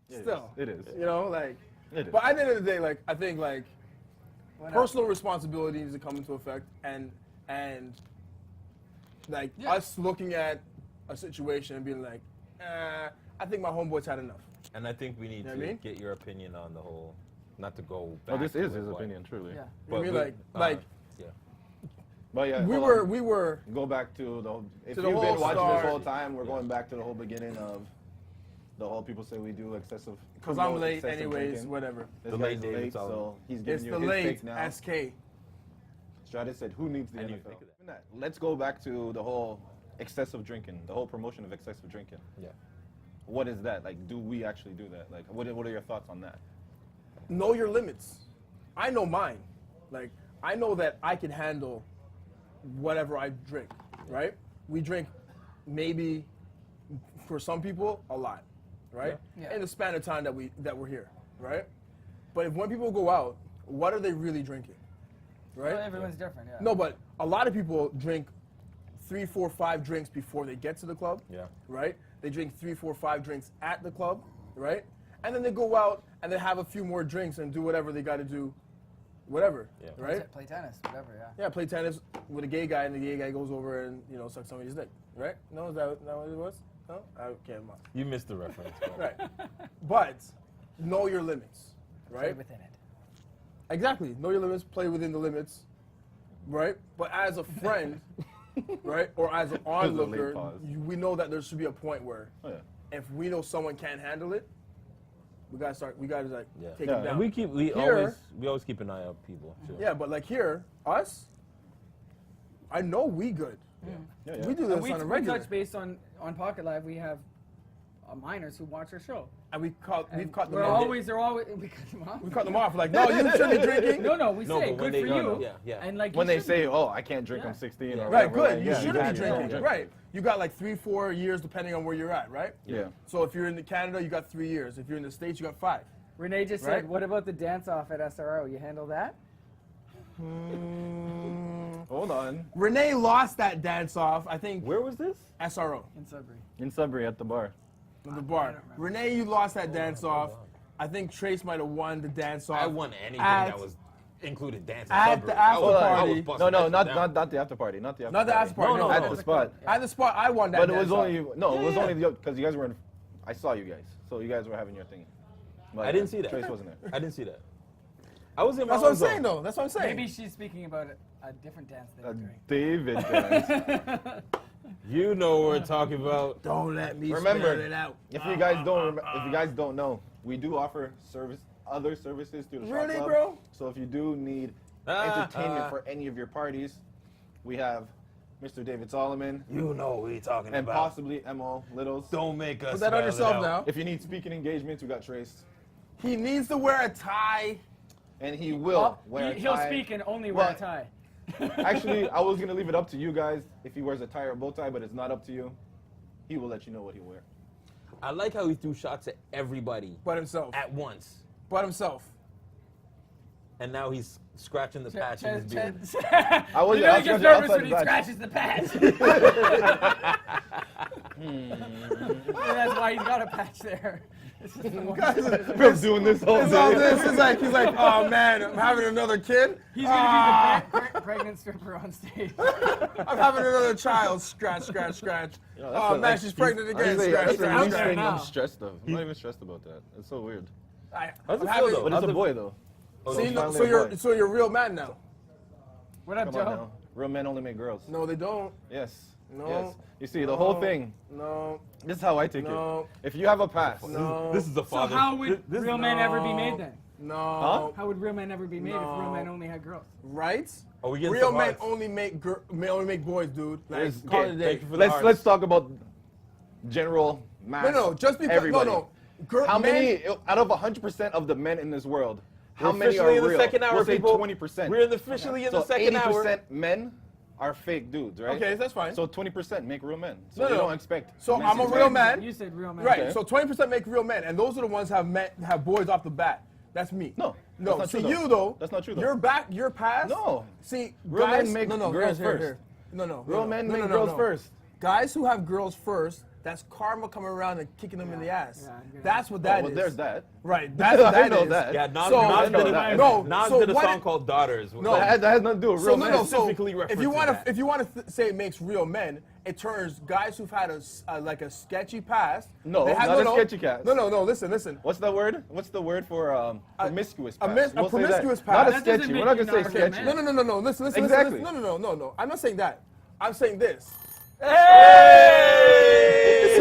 Still, it is. You know, like. It is. But at the end of the day, like I think like personal responsibility needs to come into effect, and like us looking at a situation and being like, I think my homeboy's had enough. And I think we need to get your opinion on the whole, not to go back. Oh, this is his opinion, truly. Yeah. But I mean, yeah. But yeah, we were go back to the. If to you've the been whole watching start. this whole time, we're going back to the whole beginning of the whole people say we do excessive. Because I'm late, excessive anyways, drinking. Whatever. This The guy's late David late, Solomon. so he's It's giving the you his late take now. SK. Stratus said, "Who needs the I didn't NFL?" think of that. Let's go back to the whole excessive drinking, the whole promotion of excessive drinking. Yeah. What is that? Like, do we actually do that? Like, what are your thoughts on that? Know your limits. I know mine. Like, I know that I can handle whatever I drink, right? We drink maybe, for some people, a lot, right? Yeah. In the span of time that we're here, right? But if when people go out, what are they really drinking, right? Well, everyone's different, yeah. No, but a lot of people drink 3, 4, 5 drinks before they get to the club, Yeah. right? They drink 3, 4, 5 drinks at the club, right? And then they go out and they have a few more drinks and do whatever they got to do, whatever, Yeah. right? Play tennis, whatever, yeah. Yeah, play tennis with a gay guy, and the gay guy goes over and sucks somebody's dick, right? No, is that what it was? No, I can't mind. You missed the reference. Bro. Right, but know your limits, Play right? within it. Exactly, know your limits, play within the limits, right? But as a friend, right, or as an onlooker, pause. we know that there should be a point where Oh, yeah. if we know someone can't handle it, we gotta like Yeah. take Yeah, it down. And we Here- always keep an eye out people. Too. Yeah, but like here, us, I know we good. Yeah, yeah. We do And this we on a regular. touch base on Pocket Live. We have minors who watch our show. And we've cut them They're off. always, we cut them off. We cut them off. Like, no, you shouldn't be drinking. No, we No, say but when good they- for no, you. no, yeah, yeah. And like When you they should say, "Oh, I can't drink," Yeah. I'm 16. Yeah. Or Right, whatever, good. like, You yeah, shouldn't have be to drinking. drink. Right. You got like 3, 4 years depending on where you're at, right? Yeah. So if you're in Canada, you got 3 years. If you're in the States, you got 5. Renee just Right? said, "What about the dance off at SRO? You handle that?" Hold on. Renee lost that dance off, I think, Where was this? SRO, In Sudbury. In Sudbury at the bar. at the bar. don't remember. Renee, you lost that dance off. I think Trace might have won the dance off. I won anything at- that was included dancing. at the after party. No, not the after party. Not the after Not the after party. No, At no. the spot. At the spot, I won that But it dance was off. only it was only because you guys were in. I saw you guys, so you guys were having your thing. But I didn't see that. Trace wasn't there. I didn't see that. I was in my That's what I'm own zone. saying, though. That's what I'm saying. Maybe she's speaking about a different dance they were doing. David dance. You know what we're talking about. Don't let me Remember, spell it out. if you guys don't know, we do offer other services through the shop Really, club. bro? So if you do need entertainment for any of your parties, we have Mr. David Solomon You know what we're talking and about. possibly Mo Littles. Don't make us. Put that on spell it yourself out. now. If you need speaking engagements, we got Trace, He needs to wear a tie. and he will wear a He'll tie. speak and only wear Well, a tie. Actually, I was gonna leave it up to you guys if he wears a tie or bow tie, but it's not up to you. He will let you know what he wear. I like how he threw shots at everybody But himself. at once, But himself. and now he's scratching the patch in his beard. I was You know I he gets was nervous outside when he the badge. scratches the patch. That's why he's got a patch there. It's just the one- Been doing this whole It's all day. this. He's like, oh man, I'm having another kid. He's gonna be the pregnant stripper on stage. I'm having another child. Scratch, scratch, scratch. Oh man, she's pregnant again. Scratch, That's the scratch, least scratch. thing I'm now. stressed of. I'm not even stressed about that. It's so weird. I- How's I'm it feel, having- though? But it's a boy though. See, it's no, finally so a you're boy. so you're a real man now. What up, Come on Joe? now. Real men only make girls. No, they don't. Yes. No. Yes. You see, the whole thing. No, This is how I take No. it. If you have a pass, no, This is the So father. how would this, real men ever be made no. then? no. Huh? How would real men ever be made if real No. men only had girls? Right? Are we getting Real some men hearts? only make boys, dude. Like, There's- call it a okay, day. thank you for the hearts. let's talk about general mass. No, just because everybody. no. Girl, How men, many out of 100% of the men in this world? How We're many are officially in the real? second hour, We'll say people. 20%. We're officially in the so second 80% hour. men are fake dudes, right? Okay, that's fine. So 20% make real men. So No, you no. don't expect. So men I'm to a be real fake. man. You said real men. Right. Okay. So 20% make real men, and those are the ones have boys off the bat. That's me. No, No. that's not See true, you though. That's not true, though. Your past. No. See, Real guys. men make no, girls here, first. No. Real men make girls first. Guys who have girls first, that's karma coming around and kicking them in the ass. Yeah, That's what that is. Well, there's that. Right. That's what that I know is. that. Yeah, Nas, So- Nas did that. a, No, Nas so did a what song it- called Daughters. No. That has nothing to do with real men. Specifically if you referencing want that. to, if you want to say it makes real men, it turns guys who've had like a sketchy past. No, they have, not a sketchy past. No. Listen. What's the word? What's the word for promiscuous past? A We'll say that. promiscuous Not a past. That doesn't sketchy. make We're not you gonna say not a real sketchy. man. No. Listen. Exactly. No. I'm not saying that. I'm saying this.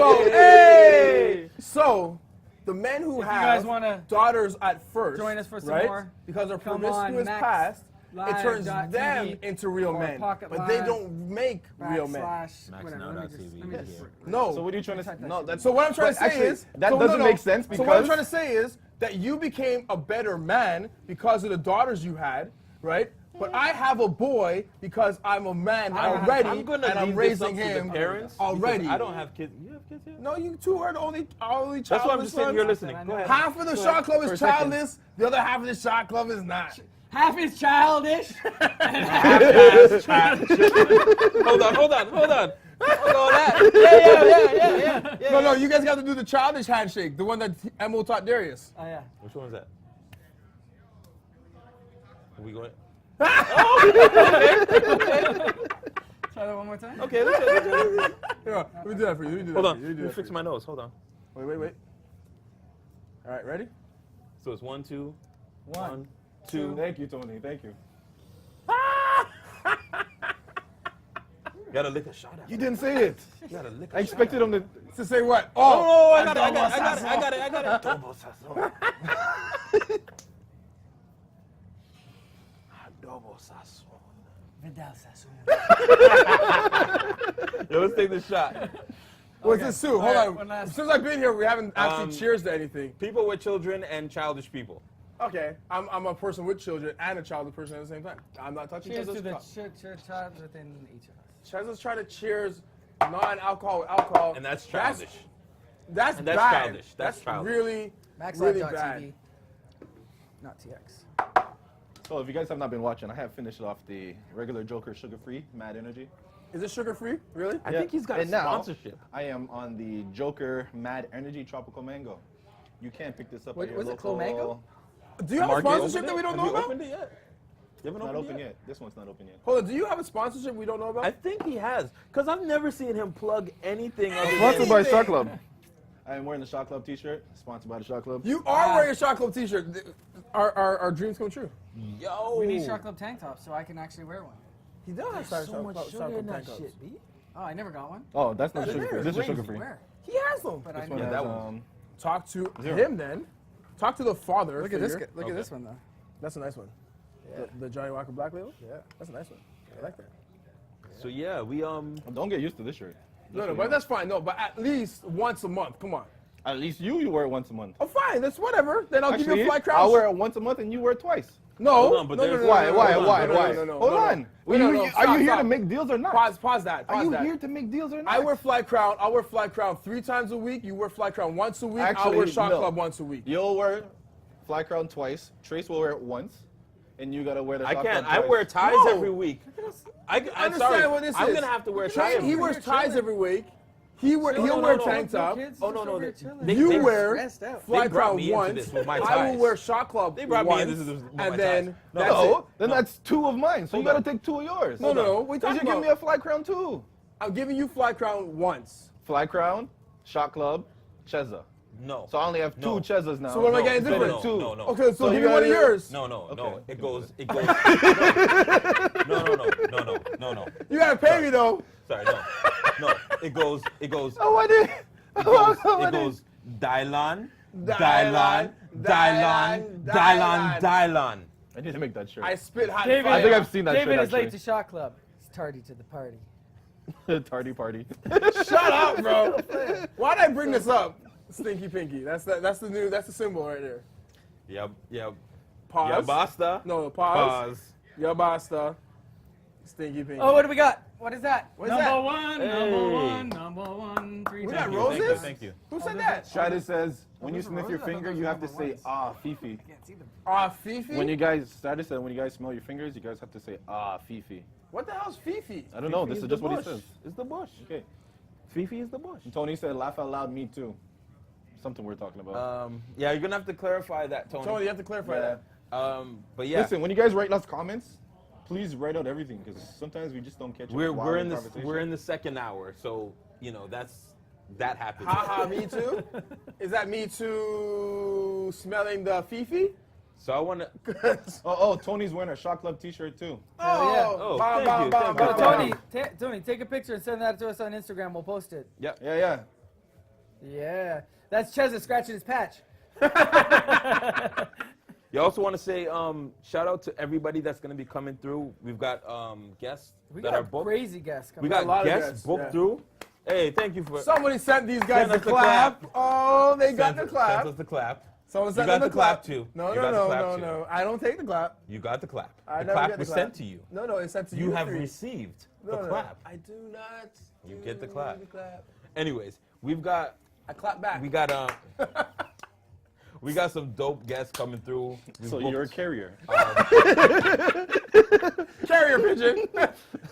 Hey! So, the men who If you guys have wanna daughters at first, join us for some right? more, Because of come on, promiscuous past, it turns MaxLive.tv them into real or men, Pocket but they Live don't make real men. /, whatever. Let me MaxNow.tv. just- No. So what are you trying to say? No, that's So what I'm trying to say actually, is that so doesn't make sense So what I'm because trying to say is that you became a better man because of the daughters you had, right? But I have a boy because I'm a man already, I'm gonna and I'm leave this raising up to the him parents already. because I don't have kids. You have kids here? No, you two are the only child. That's why I'm just sitting here sons. listening. Go ahead. Half of the shot club For is a second. childless. The other half of the shot club is not. Half is childish. Hold on. Hold on that. Yeah. No, you guys got to do the childish handshake, the one that Emil taught Darius. Oh yeah. Which one was that? Are we going? Try that one more time. Okay, let's do it. Here, let me do that for you. Hold on. Let me fix my nose. Hold on. Wait. All right, ready? So it's 1, 2, One. 1, 2. Thank you, Tony. Thank you. Gotta lick a shot out. You didn't say it. You gotta lick a I shot expected him to. To say what? Oh, I got it. Adobo sazon. Adobo sazon. Vidal Sassoon. Yo, let's take this shot. What's this, Sue? Hold All right, on. one last- Since I've been here, we haven't actually cheers to anything. People with children and childish people. Okay, I'm a person with children and a childless person at the same time. I'm not touching Cheers each to the other's cup. tribes within each of us. Let's try to cheers non-alcohol with alcohol. And that's childish. That's And that's bad. childish. That's childish. really, MaxLive.tv. really bad. Not TX. So if you guys have not been watching, I have finished off the regular Joker sugar-free Mad Energy. Is it sugar-free? Really? I think he's got a And now, sponsorship. I am on the Joker Mad Energy Tropical Mango. You can't pick this up Wait, at your was it local. Clo Mango? Do you have a Market. sponsorship that we don't Have know you about? opened it yet? You haven't It's not opened open it yet. This one's not open yet. Hold on, do you have a sponsorship we don't know about? I think he has, because I've never seen him plug anything other Sponsored than by Shot Club. I am wearing the Shot Club T-shirt. Sponsored by the Shot Club. You are wearing a Shot Club t-shirt. Our dreams come true. Yo. We need Shot Club tank tops so I can actually wear one. He does have There's Shot so much Club sugar in that tank tops. shit, B. Oh, I never got one. Oh, that's not That's sugar-free. there. This is Crazy. sugar-free. Where? He has them. But This I one Yeah, has, that one. Talk to Zero. him then. Talk to the father. Look at this. figure. Look Okay. at this one though. That's a nice one. The Johnny Walker Black Label? Yeah. That's a nice one. I like that. So yeah, we Don't get used to this shirt. No, but that's fine. No, but at least once a month. Come on. At least you wear it once a month. Oh, fine. That's whatever. Then I'll give you a fly crown. I'll wear it once a month and you wear it twice. No. Hold on, but no, no, there's- no, Why? no, no, Why? no, Why? no, Why? no, no, Hold no, no. on. No, no, no, Are stop, you here stop. to make deals or not? Pause that. Are Pause you that. here to make deals or not? I wear Fly Crown. I'll wear Fly Crown 3 times a week. You wear Fly Crown once a week. I'll Actually, wear Shot no. Club once a week. You'll wear Fly Crown twice. Trace will wear it once. And you gotta wear the I Shot can't. Club I twice. wear ties No. every week. I'm Understand sorry. what this I'm is. gonna have to wear a tie. He every wears week. ties every week. He'll no, wear no, tank no, top. Oh no, no, they- You they- wear stressed out. Fly They brought Crown me into once. this with my I will ties. wear Shot Club They brought me once, into this with my and then ties. that's No, it. then that's 2 of mine. So Hold you gotta on. take 2 of yours. No. So We you talking give about. me a Fly Crown too. I'm giving you Fly Crown once. Fly Crown, Shot Club, Cheza. No. So I only have 2 No. Chezas now. So what am I No, getting no, different? no, Two. no, no. Okay, so So give you me one of gotta- yours. No. Okay. It goes. No. You gotta pay me though. Sorry, no. It goes. Oh, I did. It goes. Dylon. I need to make that shirt. I spit hot David, fire. I think I've seen that David shirt, is late actually. to Shot Club. He's tardy to the party. Tardy party. Shut up, bro. Why'd I bring this up? Stinky Pinky. That's the symbol right there. Yep. Pause. Yeah, basta. No, pause. Ya basta. Stinky Pinky. Oh, what do we got? What is that? What is number that? one, Hey. number one, 3 We times. got roses? Thank you. Who said that? Shida says, when you those are sniff your roses? I thought finger, those you were have to number say, ones. ah, Fifi. I can't see them. Fifi? When you guys, Shida said, when you guys smell your fingers, you guys have to say, ah, Fifi. What the hell's Fifi? I don't know. This Fifi is the just what he bush. says. It's the bush. Okay. Fifi is the bush. And Tony said, laugh out loud, me too. Something we're talking about. Yeah, you're gonna have to clarify that, Tony. Tony, you have to clarify that. But yeah, Listen, when you guys write us comments, please write out everything because sometimes we just don't catch it. we're in the second hour, so you know that happens. Haha, me too? Is that me too smelling the Fifi? So I want to. Oh, Tony's wearing a Shot Club t-shirt too. Oh, thank you. Tony, Tony, take a picture and send that to us on Instagram. We'll post it. Yep. Yeah. Yeah, that's Cheza scratching his patch. You also want to say shout out to everybody that's going to be coming through. We've got guests We that got are booked. crazy guests We coming. got a lot of guests guests, booked yeah. through. Hey, thank you for Somebody sent these guys Send the us the clap. clap. Oh, they got the Sent clap. us the clap. Someone You sent got them the the clap too. No, You got the clap no. too. I don't take the clap. You got the clap. I The never clap get the was clap. sent to you. No, it's sent to you. You have three. received No, the no, clap. I do not. You do get the clap. the clap. Anyways, we've got I clap back. we got we got some dope guests coming through. We've So booked- you're a carrier. Carrier pigeon.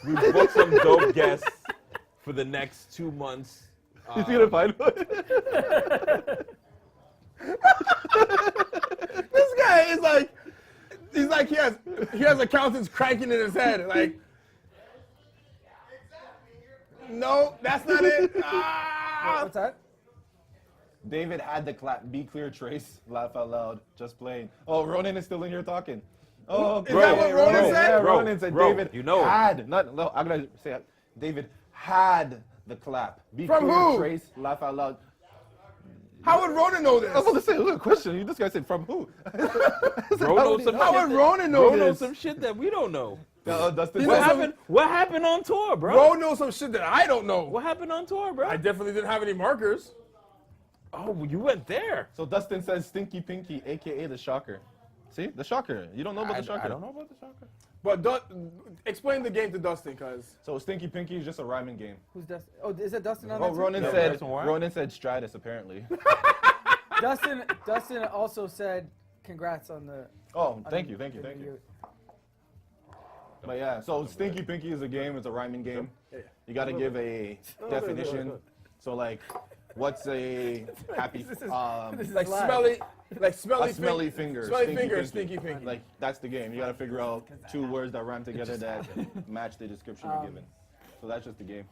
We've booked some dope guests for the next 2 months. He's gonna find one. This guy is like, he's like he has accountants cranking in his head. Like, no, that's not it. Ah. What's that? David had the clap. Be clear, Trace. Laugh out loud. Just playing. Oh, Ronan is still in here talking. Oh, Is that what Ronan said? Yeah, Bro, Ronan said bro, David you know. had. No, I'm gonna say it. David had the clap. Be From clear, who? Trace. Laugh out loud. How would Ronan know this? I was about to say, look, question. This guy said from who? Bro knows some How shit would that- Ronan know Bro knows this? some shit that we don't know. Dustin He What knows said, happened? What happened on tour, bro? Bro knows some shit that I don't know. What happened on tour, bro? I definitely didn't have any markers. Oh, well, you went there. so Dustin says Stinky Pinky, aka the Shocker. See, the Shocker. You don't know about the Shocker. I don't know about the shocker. But explain the game to Dustin, cause So Stinky Pinky is just a rhyming game. Who's Dustin? Oh, is it Dustin on Oh, that? too? Ronan No, said. that's why. Ronan said Stratus apparently. Dustin also said congrats on the. Oh, on thank the- you. the- But yeah, so Stinky Pinky is a game. It's a rhyming game. Yeah. You got to give a definition. So like, what's a happy? This is like live. smelly finger. Smelly Stinky finger, Pinky. stinky pinky. Like that's the game. You got to figure out 2 words that rhyme together that match the description you're given. So that's just the game.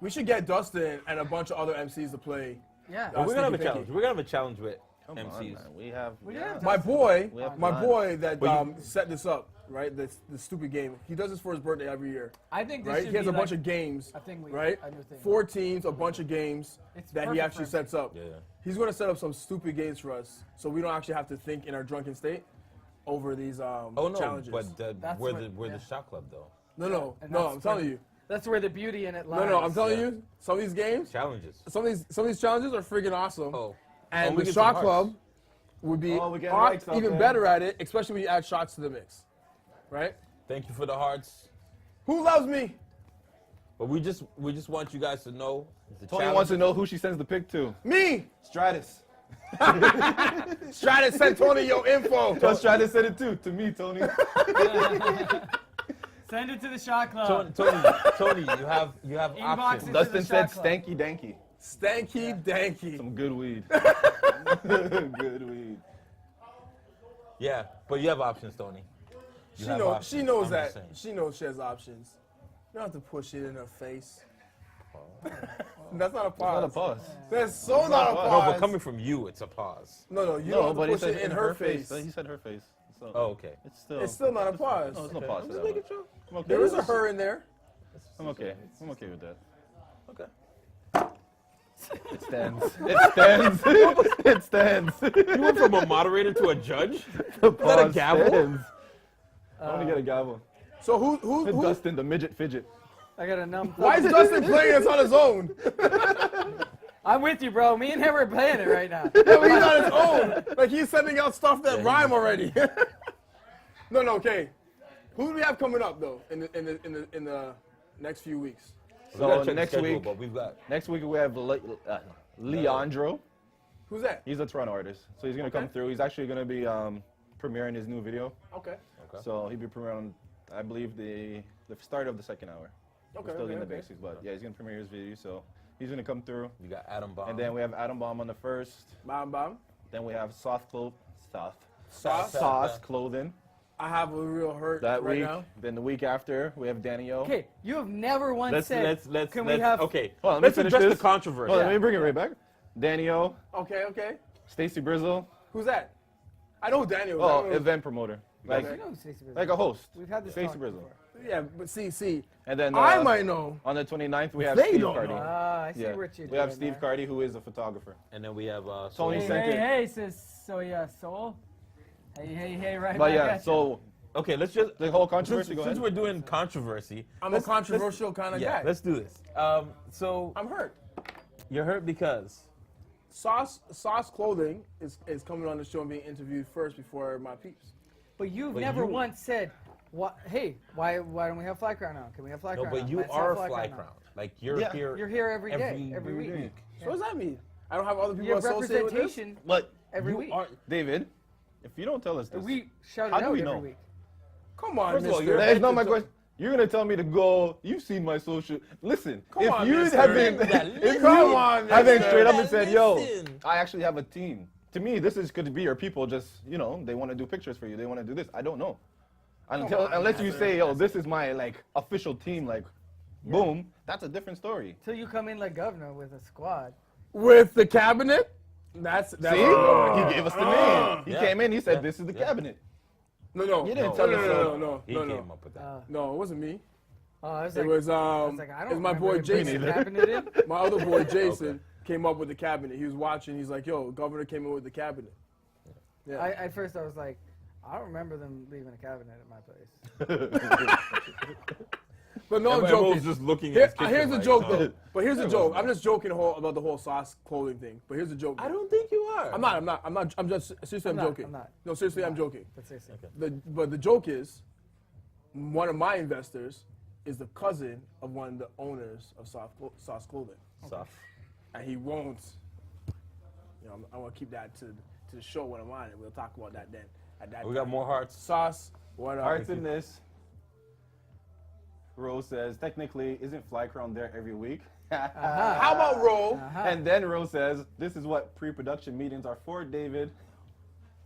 We should get Dustin and a bunch of other MCs to play. Yeah. Oh, We're gonna have a Stinky challenge. Pinky. We're gonna have a challenge with Come MCs. on, man. We have. Yeah. My boy, We have my fun. boy that But you- set this up, right? This stupid game. He does this for his birthday every year, I think this right? should He has be a bunch like of games, a thing we right? a new thing. 4 teams, a bunch of games It's that he perfect actually for sets up. Yeah. He's going to set up some stupid games for us, so we don't actually have to think in our drunken state over these Oh no, challenges. but That's we're what- the yeah. shot club though. no, And no, that's I'm telling perfect. you, That's where the beauty in it lies. no, I'm telling Yeah. you, some of these games, Challenges. some of these challenges are freaking awesome. Oh. And Oh, we the get some shot hearts. club would be Oh, we get likes out even there. better at it, especially when you add shots to the mix, right? Thank you for the hearts. Who loves me? But we just want you guys to know the Tony challenge. wants to know who she sends the pic to. Me. Stratus. Stratus sent Tony your info. Just Stratus said it too. To me, Tony. Send it to the shot club. Tony, you have Inboxes. options. Dustin said shot club. stanky danky. Stanky danky. Some good weed. Good weed. Yeah, but you have options, Tony. You have options. She knows I'm that. just saying. She knows she has options. You don't have to push it in her face. That's not a pause. Not a pause. That's so not a pause. No, pause. but coming from you, it's a pause. No, you No, don't but have he to push said it in her face. He said her face. So Oh, okay. it's still not a pause. No, it's no Okay. pause. I'm for just that making one. sure. I'm okay. There is a her in there. I'm okay. I'm okay with that. Okay. It stands. It stands. It stands. You went from a moderator to a judge? The Is that a pause gavel? stands. I want to get a gavel. So who Dustin, the midget fidget. I got a numb. why is Dustin playing this on his own? I'm with you, bro. Me and him are playing it right now. No, he's on his own. Like he's sending out stuff that rhyme already. No, okay. Who do we have coming up though in the next few weeks? We gotta So check the next schedule, week, but we've got. we have Leandro. Who's that? He's a Toronto artist, so he's gonna come through. He's actually gonna be premiering his new video. Okay. Okay. So he'll be premiering on, I believe, the the start of the second hour. Okay, We're still okay, in the okay. basics, but yeah, he's gonna premiere his video, so he's gonna come through. You got Adam Bomb. And then we have Atom Bomb on the first. Bam, bam. Then we have Sauce. Sauce Clothing I have a real hurt that right week. now. Then the week after, we have Danny O. Okay, you have never once said. let's Can we have? okay. Hold on, let me Let's finish address this. the controversy. Hold on, let me bring it right back. Danny O, Okay, okay. Stacy Brizzle. Who's that? I know who Daniel is. I Oh, don't know- event promoter. Like, You know Stacey Brizzle. like a host. We've had this Stacy talk Brizzle. before. Yeah, but see. And then I might know. on the 29th, we have They Steve don't Cardi. know. Ah, I see Yeah. what you're doing. We have Steve there. Cardi, who is a photographer. And then we have Tony Hey, sent it. hey, says Soul. Hey, right But back yeah, at ya. so Okay, let's just the whole since, controversy. Go since ahead. we're doing controversy. I'm a controversial kind of Yeah, guy. let's do this. So I'm hurt. you're hurt because Sauce Clothing is coming on the show and being interviewed first before my peeps. But you've But never you- once said, "What? Hey, why don't we have Fly Crown now? Can we have Fly no, Crown but now? you Let's are have Fly Crown now." Crown. Like you're Yeah. here. You're here every day, every every week. week. So what does that mean? I don't have other people You have associated with this? representation But every You week. are. David, if you don't tell us this, We shout it How do out we every know? week. Come on, First of all, mister. you're- that is not my question. You're gonna tell me to go. You've seen my social. Listen, Come if on, you mister. have been, Listen. if Come you on, have been mister. straight up and said, "Yo, Listen. I actually have a team." To me, this is could be your people. Just they want to do pictures for you. They want to do this. I don't know. Unless you say, "Yo, this is my like official team," like, boom, that's a different story. Till you come in like governor with a squad. With the cabinet? That's See, no, he gave us the name. He Yeah. came in. He said, Yeah. "This is the Yeah. cabinet." no. You didn't no, tell no, us no, so. no, He no, came no. up with that. No, it wasn't me. I was It like, was I was like, I it don't was my boy remember him putting Jason. the cabinet in. My other boy Jason came up with the cabinet. He was watching. He's like, "Yo, governor came in with the cabinet." Yeah. At first, I was like, I don't remember them leaving a cabinet at my place. But no, I'm Everyone joking. was just looking at Here- his kitchen here's the like, joke, oh. though. But here's the It joke. wasn't I'm just joking about the whole Sauce Clothing thing. But here's the joke. I don't think you are. I'm not. I'm just seriously. I'm not, joking. I'm not. No, seriously, I'm joking. But seriously. But the joke is, one of my investors is the cousin of one of the owners of Sauce Clothing, Soft. and he won't. I want to keep that to the show when I'm on it. We'll talk about that then. At that We got time. more hearts. Sauce. What up? Hearts in this. Rose says, technically, isn't Fly Crown there every week? How about Ro? And then Rose says, this is what pre-production meetings are for, David.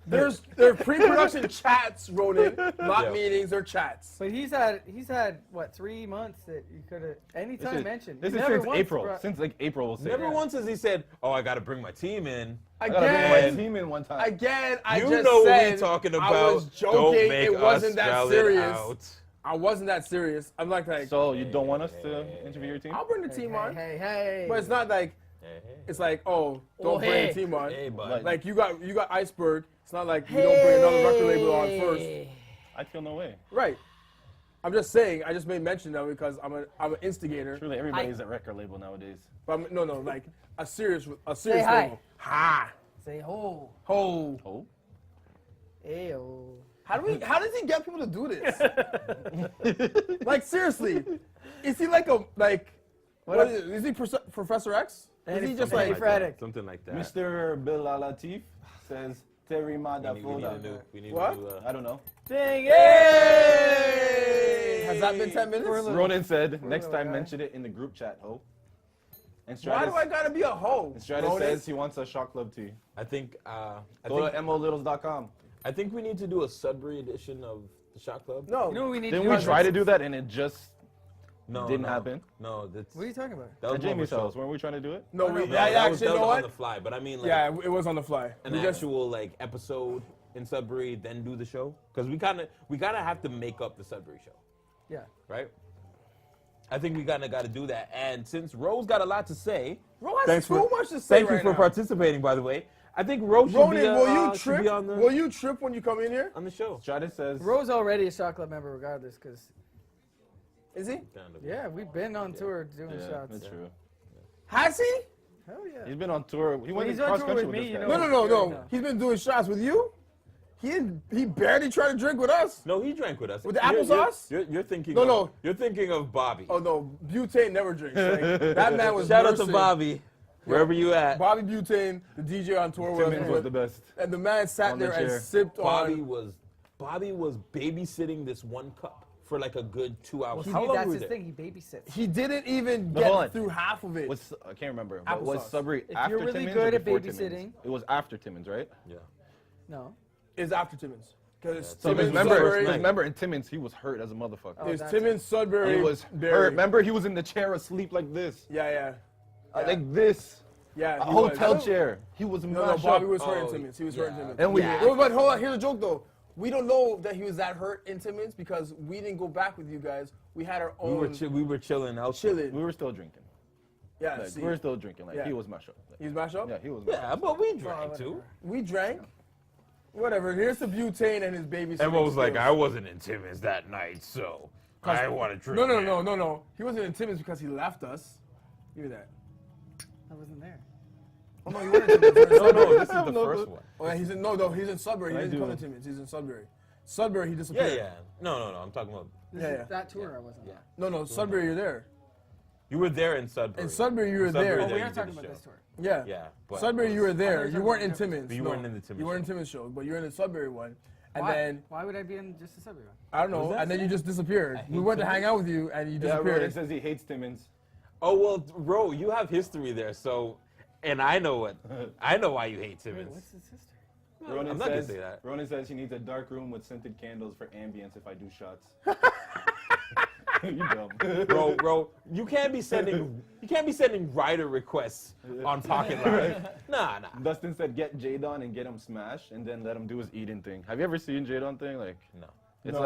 There are pre-production chats, Ronan, not Yeah. meetings or chats. But he's had what 3 months that you could have anytime mentioned. This You is never since once April. brought- Since like April, we'll say. Never once has he said, "Oh, I got to bring my team in." I gotta bring my Again, team in one time. again, I You just know what said we're talking about. I was Don't joking. make It us wasn't that spell it serious. out. I wasn't that serious. I'm like, So you don't want us to interview your team? I'll bring the team on, Hey. but it's not like it's like, oh, don't bring hey. the team on. Hey, bud. Like you got Iceberg. It's not like you don't bring another record label on first. I feel no way. Right. I'm just saying. I just made mention of it because I'm an instigator. Surely everybody's a record label nowadays. But no, like a serious Say hi. label. Ha. Say ho. Ho. Oh? Ayo. How does he get people to do this? Like seriously, is he like what is he Professor X? Is he just Hey, like Frederick. Something like that. Mr. Bill Latif says, Terry We need Madafoda. to What? do, I don't know. Dang Hey! Has that been 10 minutes? Ronan said, next little time guy. mention it in the group chat, ho. And Why do I Stratus, gotta be a hoe? and Stratus Ronan? says he wants a Shot Club tee. I think Go to MOLittles.com. I think we need to do a Sudbury edition of the Shot Club. No. You know what we need Didn't to we do? try to do that and it just No, didn't no. happen? No, that's What are you talking about? that was At more of a Jamie's show. house? Weren't we trying to do it? No, No, we no, that actually, was you know on what? the fly, but I mean, like Yeah, it was on the fly. an We just- actual like episode in Sudbury, then do the show because we gotta have to make up the Sudbury show, Yeah. right? I think we got to do that. And since Rose got a lot to say, Ro has thanks so much to say thank you right for now. participating. By the way, I think Rose should Ronan, be, will you should trip? be on the Will you trip when you come in here? on the show. Stratus says, Rose already a Shot Club member regardless, because Is he? Kind of. yeah, we've been on tour doing yeah, shots. that's true. Has he? Hell yeah. He's been on tour. He went he's cross on tour country with with me, this you guy. know. No. No. He's been doing shots with you. He barely tried to drink with us. No, he drank with us. With the You're- applesauce? You're thinking. No, of, no. You're thinking of Bobby. Oh no, Butane never drinks. Like, that man was Shout out to nursing. Bobby, wherever you at. Bobby Butane, the DJ on tour with Timmons us, was the best. and the man sat On the there and chair. sipped Bobby on. was babysitting this one cup for like a good 2 hours. See, How long that's were his there? thing. He babysits. He didn't even No, hold on. get through half of it. I can't remember. But was Applesauce. Sudbury If after you're really Timmins good or at before babysitting- Timmins? It was after Timmins, right? Yeah. No. Is after Timmins. Because So Timmins, remember, Sudbury, remember in Timmins he was hurt as a motherfucker. Oh, there's that's Timmins, Sudbury, He was Barry. hurt. Remember he was in the chair asleep like this, Yeah, yeah. like this, Yeah, a he hotel was. chair. He was No, mashed Bobby up. was hurt in Oh, Timmins. He was yeah. hurt in Timmins. And we- Well, but hold on, here's a joke though. We don't know that he was that hurt in Timmins because we didn't go back with you guys. We had our We own were chilling out. chilling. We were still drinking. Yeah, Like, see, we were still drinking. Like Yeah. he was mashed up. Like, he was mashed up. yeah, he was. Yeah, but we drank whatever. too. We drank. Whatever. Here's the butane and his baby. Everyone was like, I wasn't in Timmins that night, so I want to drink. No. He wasn't in Timmins because he left us. Give me that. I wasn't there. Oh no, you weren't in Timmins. No, this is the first one. Oh, yeah, he's in he's in Sudbury. He I didn't come do. to Timmins. He's in Sudbury. Sudbury, he Yeah, disappeared. yeah. No. I'm talking about. This Yeah, is yeah. that tour I wasn't on. No, Sudbury, you're there. You were there in Sudbury. In Sudbury, you were Sudbury, there. Oh, there we you are did talking the about show. this tour. Yeah. Yeah, but Sudbury, you were there. talking You about weren't in different- Timmins. But you no. weren't in the Timmins You weren't in show. Timmins show, but you're in the Sudbury one. And Why? then Why would I be in just a Sudbury one? I don't What know. does that And then you say? just disappeared. We hate went to Timmins? hang out with you, and you Yeah, Ronan disappeared. says he hates Timmins. Oh well, Ro, you have history there, so, and I know what. I know why you hate Wait, Timmins. what's his sister? Ronan I'm not gonna says, say that. Ronan says he needs a dark room with scented candles for ambience if I do shots. You dumb. Bro, you can't be sending writer requests on Pocket Live. Nah. Dustin said get Jadon and get him smashed and then let him do his eating thing. Have you ever seen Jadon thing? Like No. it's No.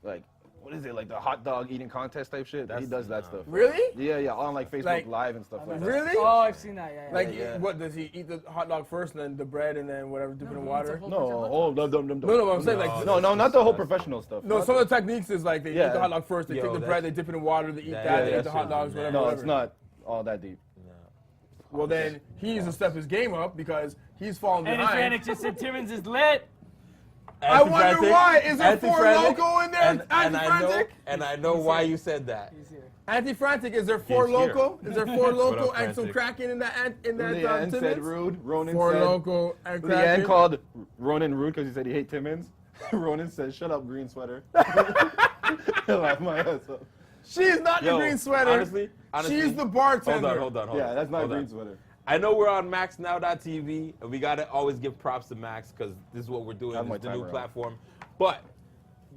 like what is it, like the hot dog eating contest type shit? He That's- does that nah. stuff. Really? Yeah, on like Facebook Like- Live and stuff like that. Really? Oh, I've seen that. Yeah. Like, Yeah. what does he eat the hot dog first, and then the bread, and then whatever, dip it in he eats water? a whole No, bunch of hot oh, dogs. No, but I'm saying like No, no, not the whole professional stuff. no. Not Some the- of the techniques is like they Yeah. eat the hot dog first, they Yo, take the that's- bread, they dip it in water, they eat that- that, they yeah, eat the hot that's dogs, really whatever. no, whatever. it's not all that deep. Well, then he needs to step his game up because he's falling Andy behind. Frantic just said Timmins is lit. I wonder Anti-Frantic, why. Is there Four Anti-Frantic, Loco in there? and I know, Anti-Frantic? and I know why you said that. He's here. Anti-Frantic, is there Four He's here. Loco? Is there Four Loco up, and some Frantic? cracking in that The end said Timmins? rude. Ronan Four said Loco and the cracking. end called Ronan rude because he said he hate Timmins. Ronan said, "Shut up, green sweater." Laugh my ass up. She's not the Yo, green sweater. honestly, She's the bartender. Hold on. Yeah, that's not Hold green on. sweater. I know we're on MaxNow.tv, and we gotta always give props to Max because this is what we're doing. Have This my is the new timer on. platform. But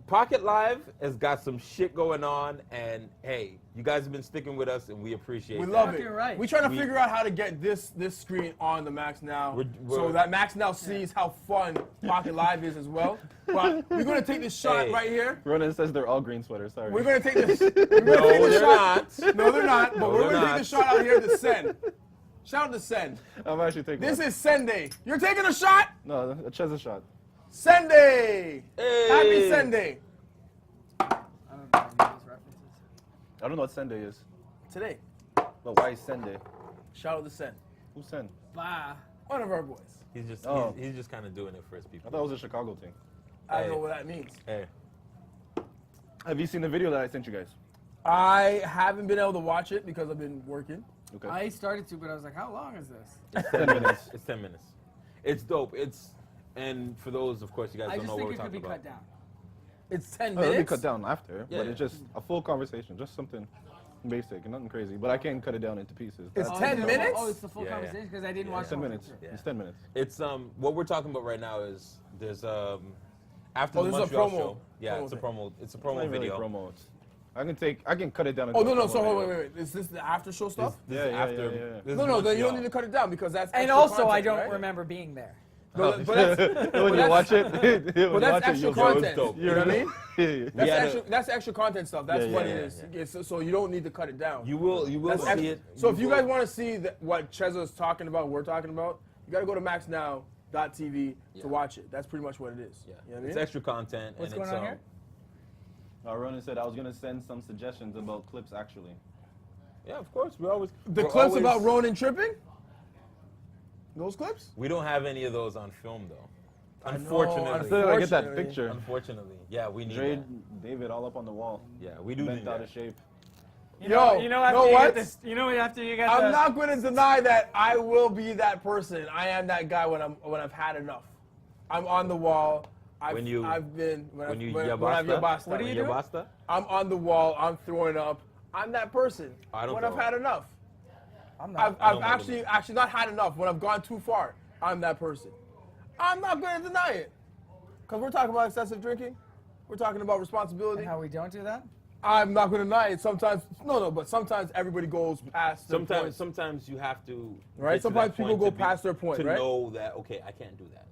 Pocket Live has got some shit going on, and hey, you guys have been sticking with us, and we appreciate We that. love it. Fucking right. We're trying to We- figure out how to get this screen on the Max Now, We're- so that Max Now sees how fun Pocket Live is as well. But we're gonna take this shot Hey. right here. Ronan says they're all green sweaters. Sorry. We're gonna take this. We're gonna take No, this they're shot. not. No, they're not. But No, we're they're gonna take not. the shot out here to Sen. Shout out to Sen. I'm actually taking This one. is Sunday. You're taking a shot. No, a Cheza shot. Sunday. Hey. Happy Sunday. I don't know any of these references. I don't know what Sunday is. Today. But why is Sunday? Shout out to Sen. Who's Sen? Bah. One of our boys. He's just Oh. he's just kind of doing it for his I people. thought it was a Chicago thing. I don't Hey. know what that means. Hey, Have you seen the video that I sent you guys? I haven't been able to watch it because I've been working. Okay. I started to, but I was like, how long is this? it's 10 minutes. It's 10 minutes. It's dope. And for those, of course, you guys I don't just know think what it we're could be talking about. cut down. It's 10 Oh, it'll be minutes. cut down after, Yeah. but it's just a full conversation, just something basic, nothing crazy. But I can cut it down into pieces. It's That's- 10 it's the- minutes? Oh, it's the full Yeah, yeah. conversation because I didn't Yeah, watch yeah. the 10 whole minutes. picture. It's 10 minutes. It's what we're talking about right now is there's after Oh, the this is a Montreal promo. show. Yeah, Promo it's a thing. promo. It's a It's not promo even really video. promo. I can cut it down. Into Oh, no, a no. promo So, video. wait. Is this the after show stuff? This Yeah, is yeah, after. yeah, yeah. this is No, then you Montreal. don't need to cut it down because that's And extra also, I content, don't right? remember being there. But that's, when you watch it, but that's extra content. dope. You know what I mean? Yeah. That's extra content stuff. That's Yeah, what yeah, it yeah, is. Yeah, so you don't need to cut it down. You will That's see extra. it. So if you will- guys want to see what Cheza's talking about, we're talking about, you got to go to MaxNow.tv Yeah. to watch it. That's pretty much what it is. yeah, You know what I it's mean? extra content. What's and going it's, on here? Ronan said I was gonna send some suggestions about clips. Actually, Yeah, of course. The we're clips always- about Ronan tripping? Those clips? We don't have any of those on film though. know, Unfortunately. until I get that Unfortunately. picture. Unfortunately. Yeah, we need Dre, that. David, all up on the wall, Yeah, we do bent need out that. of shape. After know you what? Get this, after you got I'm the, not going to deny that I will be that person. I am that guy when I've had enough. I'm on the wall. I've When you been when I've yabasta? yabasta. What do you do? Yabasta? I'm on the wall. I'm throwing up. I'm that person. I don't when I've throw had up. enough. I'm I've, not. I've don't actually not had enough. When I've gone too far, I'm that person. I'm not going to deny it. Because we're talking about excessive drinking. We're talking about responsibility. And how we don't do that? I'm not going to deny it. Sometimes, but sometimes everybody goes past their points. Sometimes you have to. Right? get to Sometimes that people point go to be- past their point, to right? know that okay, I can't do that.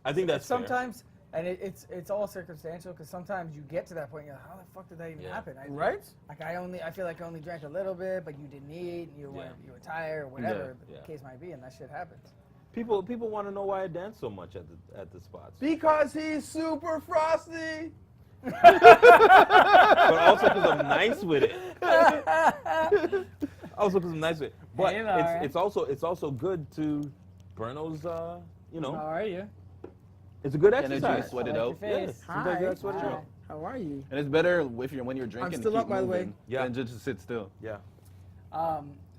I think that's fair. Sometimes, and it's all circumstantial because sometimes you get to that point. You're like, how the fuck did that even Yeah. happen? Right? Like I feel like I only drank a little bit, but you didn't eat. You were tired, or whatever Yeah. the case might be, and that shit happens. People want to know why I dance so much at the spots, Because he's super frosty. but also because I'm nice with it. Also because I'm nice with it. But Hey, Laura. it's also good to burn those. You know, How are you? it's a good Energy, exercise. sweat it I like out. your Yeah, face. sometimes you gotta sweat it Hi. out. How are you? And it's better when you're drinking. still to keep up, by the way. moving Yeah. than just to sit still. Yeah.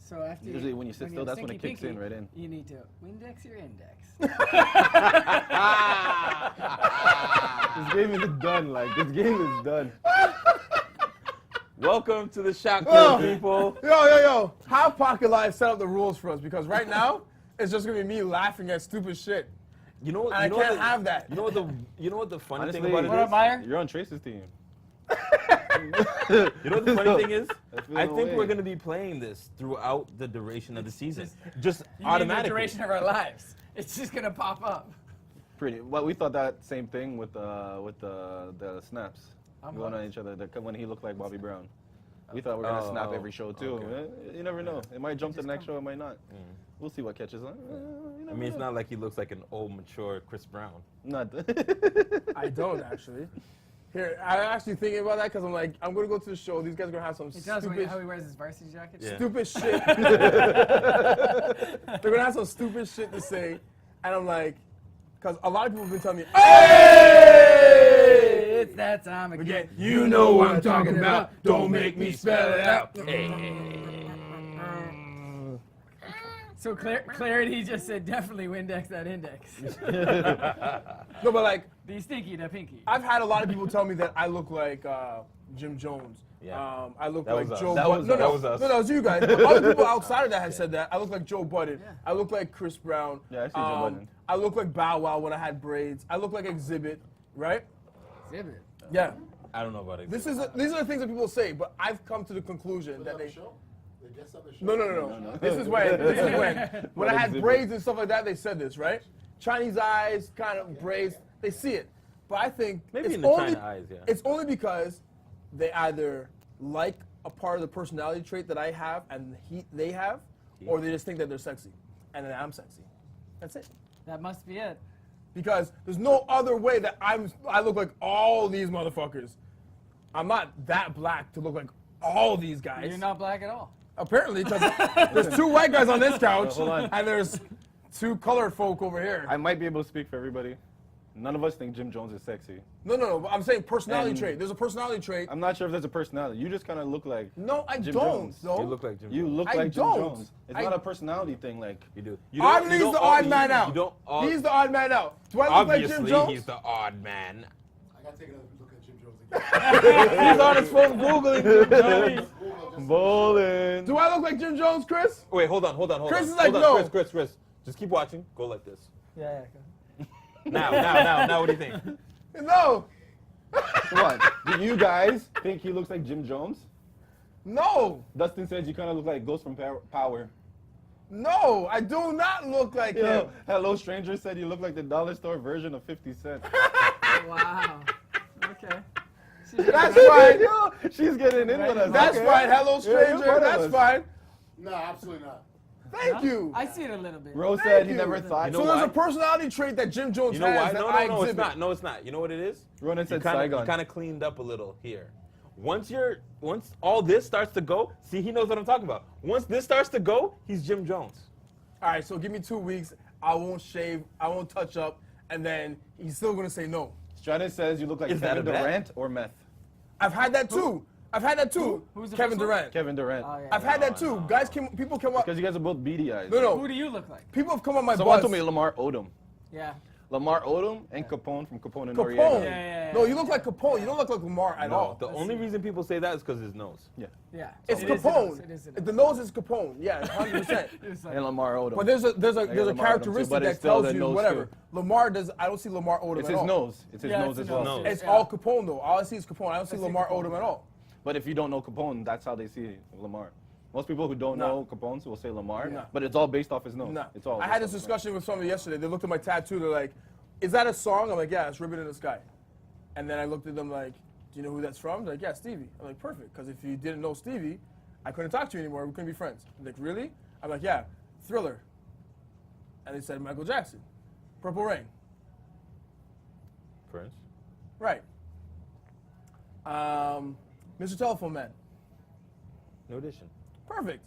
So after Usually when you sit still, have that's when it stinky kicks in pinky, right in. You need to Windex your index. This game is done. Like this game is done. Welcome to the shot Oh. club, people. Yo. Have Pocket Live set up the rules for us because right now it's just gonna be me laughing at stupid shit. You know, I can't have that. You know what the funny Honestly, thing about What it up, Meyer? You're on Trace's team. You know what the funny thing is? feel I no think way. we're going to be playing this throughout the duration of the season. Just You mean the automatically. duration of our lives. It's just gonna pop up. Pretty. Well, we thought that same thing with the snaps I'm going on biased. each other. When he looked like Bobby Brown, we thought we were gonna snap every show too. okay. You never know. It might jump to the next show. It might not. We'll see what catches on. You I never mean, it's know. not like he looks like an old, mature Chris Brown. Not. I don't actually. Here, I'm actually thinking about that because I'm like, I'm gonna go to the show. These guys are gonna have some He tells me stupid, how he wears his varsity jacket. Yeah. stupid shit. They're gonna have some stupid shit to say, and I'm like, because a lot of people have been telling me, Hey, it's that time again. you know what I'm talking about. Don't make me spell it out. So Clarity just said definitely Windex that index. No, but like, The stinky, the pinky. I've had a lot of people tell me that I look like Jim Jones. Yeah. I look That like was us. Joe That Budden. was No, us. no, That was us. no, that was you guys. But other people outside of that have said that. I look like Joe Budden. Yeah. I look like Chris Brown. Yeah, I see Joe Budden. I look like Bow Wow when I had braids. I look like Exhibit, right? Exhibit. Yeah. I don't know about it. These are the things that people say, but I've come to the conclusion that they. No. This is when when I had Exhibit? braids and stuff like that, they said this, right? Chinese eyes, kind of braids, they see it. But I think Maybe it's in the only, China eyes, yeah. It's only because they either like a part of the personality trait that I have and they have, or they just think that they're sexy, and then I'm sexy. That's it. That must be it. Because there's no other way that I look like all these motherfuckers. I'm not that black to look like all these guys. You're not black at all. Apparently, because there's two white guys on this couch, Hold on. and there's two colored folk over here. I might be able to speak for everybody. None of us think Jim Jones is sexy. No. But I'm saying personality And- trait. There's a personality trait. I'm not sure if there's a personality. You just kind of look like No, I Jim don't. Jones. No. You look like Jim. you Jones. look I like Jim don't. Jones. It's not a personality thing. Like You do. Oddly, he's the odd man out. You don't. He's the odd man out. Do I look like Jim Obviously, Jones? he's the odd man. I gotta take another look at Jim Jones again. He's on his phone googling Jim Jones. bowling. Do I look like Jim Jones, Chris? Wait, hold on. Chris on. is like, hold on. no. Chris. Just keep watching. Go like this. Yeah. Now, what do you think? No. What? Do you guys think he looks like Jim Jones? No. Dustin says you kind of look like Ghost from Power. No, I do not look like him. Yo, Hello Stranger said you look like the dollar store version of 50 Cent. Wow. Okay. That's fine. Yo, she's getting in with us. That's Okay. fine. Hello, Yeah, you're stranger. part of That's us. fine. No, absolutely not. Thank you. I see it a little bit. Rose said he you. never thought. You know So there's why? a personality trait that Jim Jones You know has why? that No, I it's exhibit. not. No, it's not. You know what it is? Ronan You said kind Saigon. of cleaned up a little here. Once all this starts to go, see, he knows what I'm talking about. Once this starts to go, he's Jim Jones. All right, so give me 2 weeks. I won't shave. I won't touch up, and then he's still gonna say no. Stratus says you look like Is that Kevin a bet? Durant or meth. I've had that too. Who's the Kevin first one? Durant. Kevin Durant. Oh, yeah. I've had that too. People come up. Because you guys are both beady eyes. No. Who do you look like? People have come on my Someone bus. told me Lamar Odom. Yeah. Lamar Odom and Capone from Capone and Capone. Noriega. Yeah. No, you look like Capone. You don't look like Lamar at No, all. the only reason people say that is because his nose. Yeah. Yeah. It's It is Capone. It is The nose is Capone. Yeah, 100%. And Lamar Odom. But there's a Lamar Odom too, characteristic but it's that still tells the you nose whatever. too. Lamar does. I don't see Lamar Odom It's at his all. nose. It's his Yeah, nose it's as his well. nose. It's Yeah. all Capone though. All I see is Capone. I don't see see Lamar Capone. Odom at all. But if you don't know Capone, that's how they see Lamar. Most people who don't Nah. know Capone will say Lamar, Nah. but it's all based off his nose. No. It's all. I had this discussion with somebody yesterday. They looked at my tattoo. They're like, "Is that a song?" I'm like, "Yeah, it's Ribbon in the Sky." And then I looked at them like, "Do you know who that's from?" They're like, "Yeah, Stevie." I'm like, "Perfect," because if you didn't know Stevie, I couldn't talk to you anymore. We couldn't be friends. They're like, "Really?" I'm like, "Yeah, Thriller." And they said Michael Jackson, Purple Rain. Prince. Right. Mr. Telephone Man. No addition. Perfect.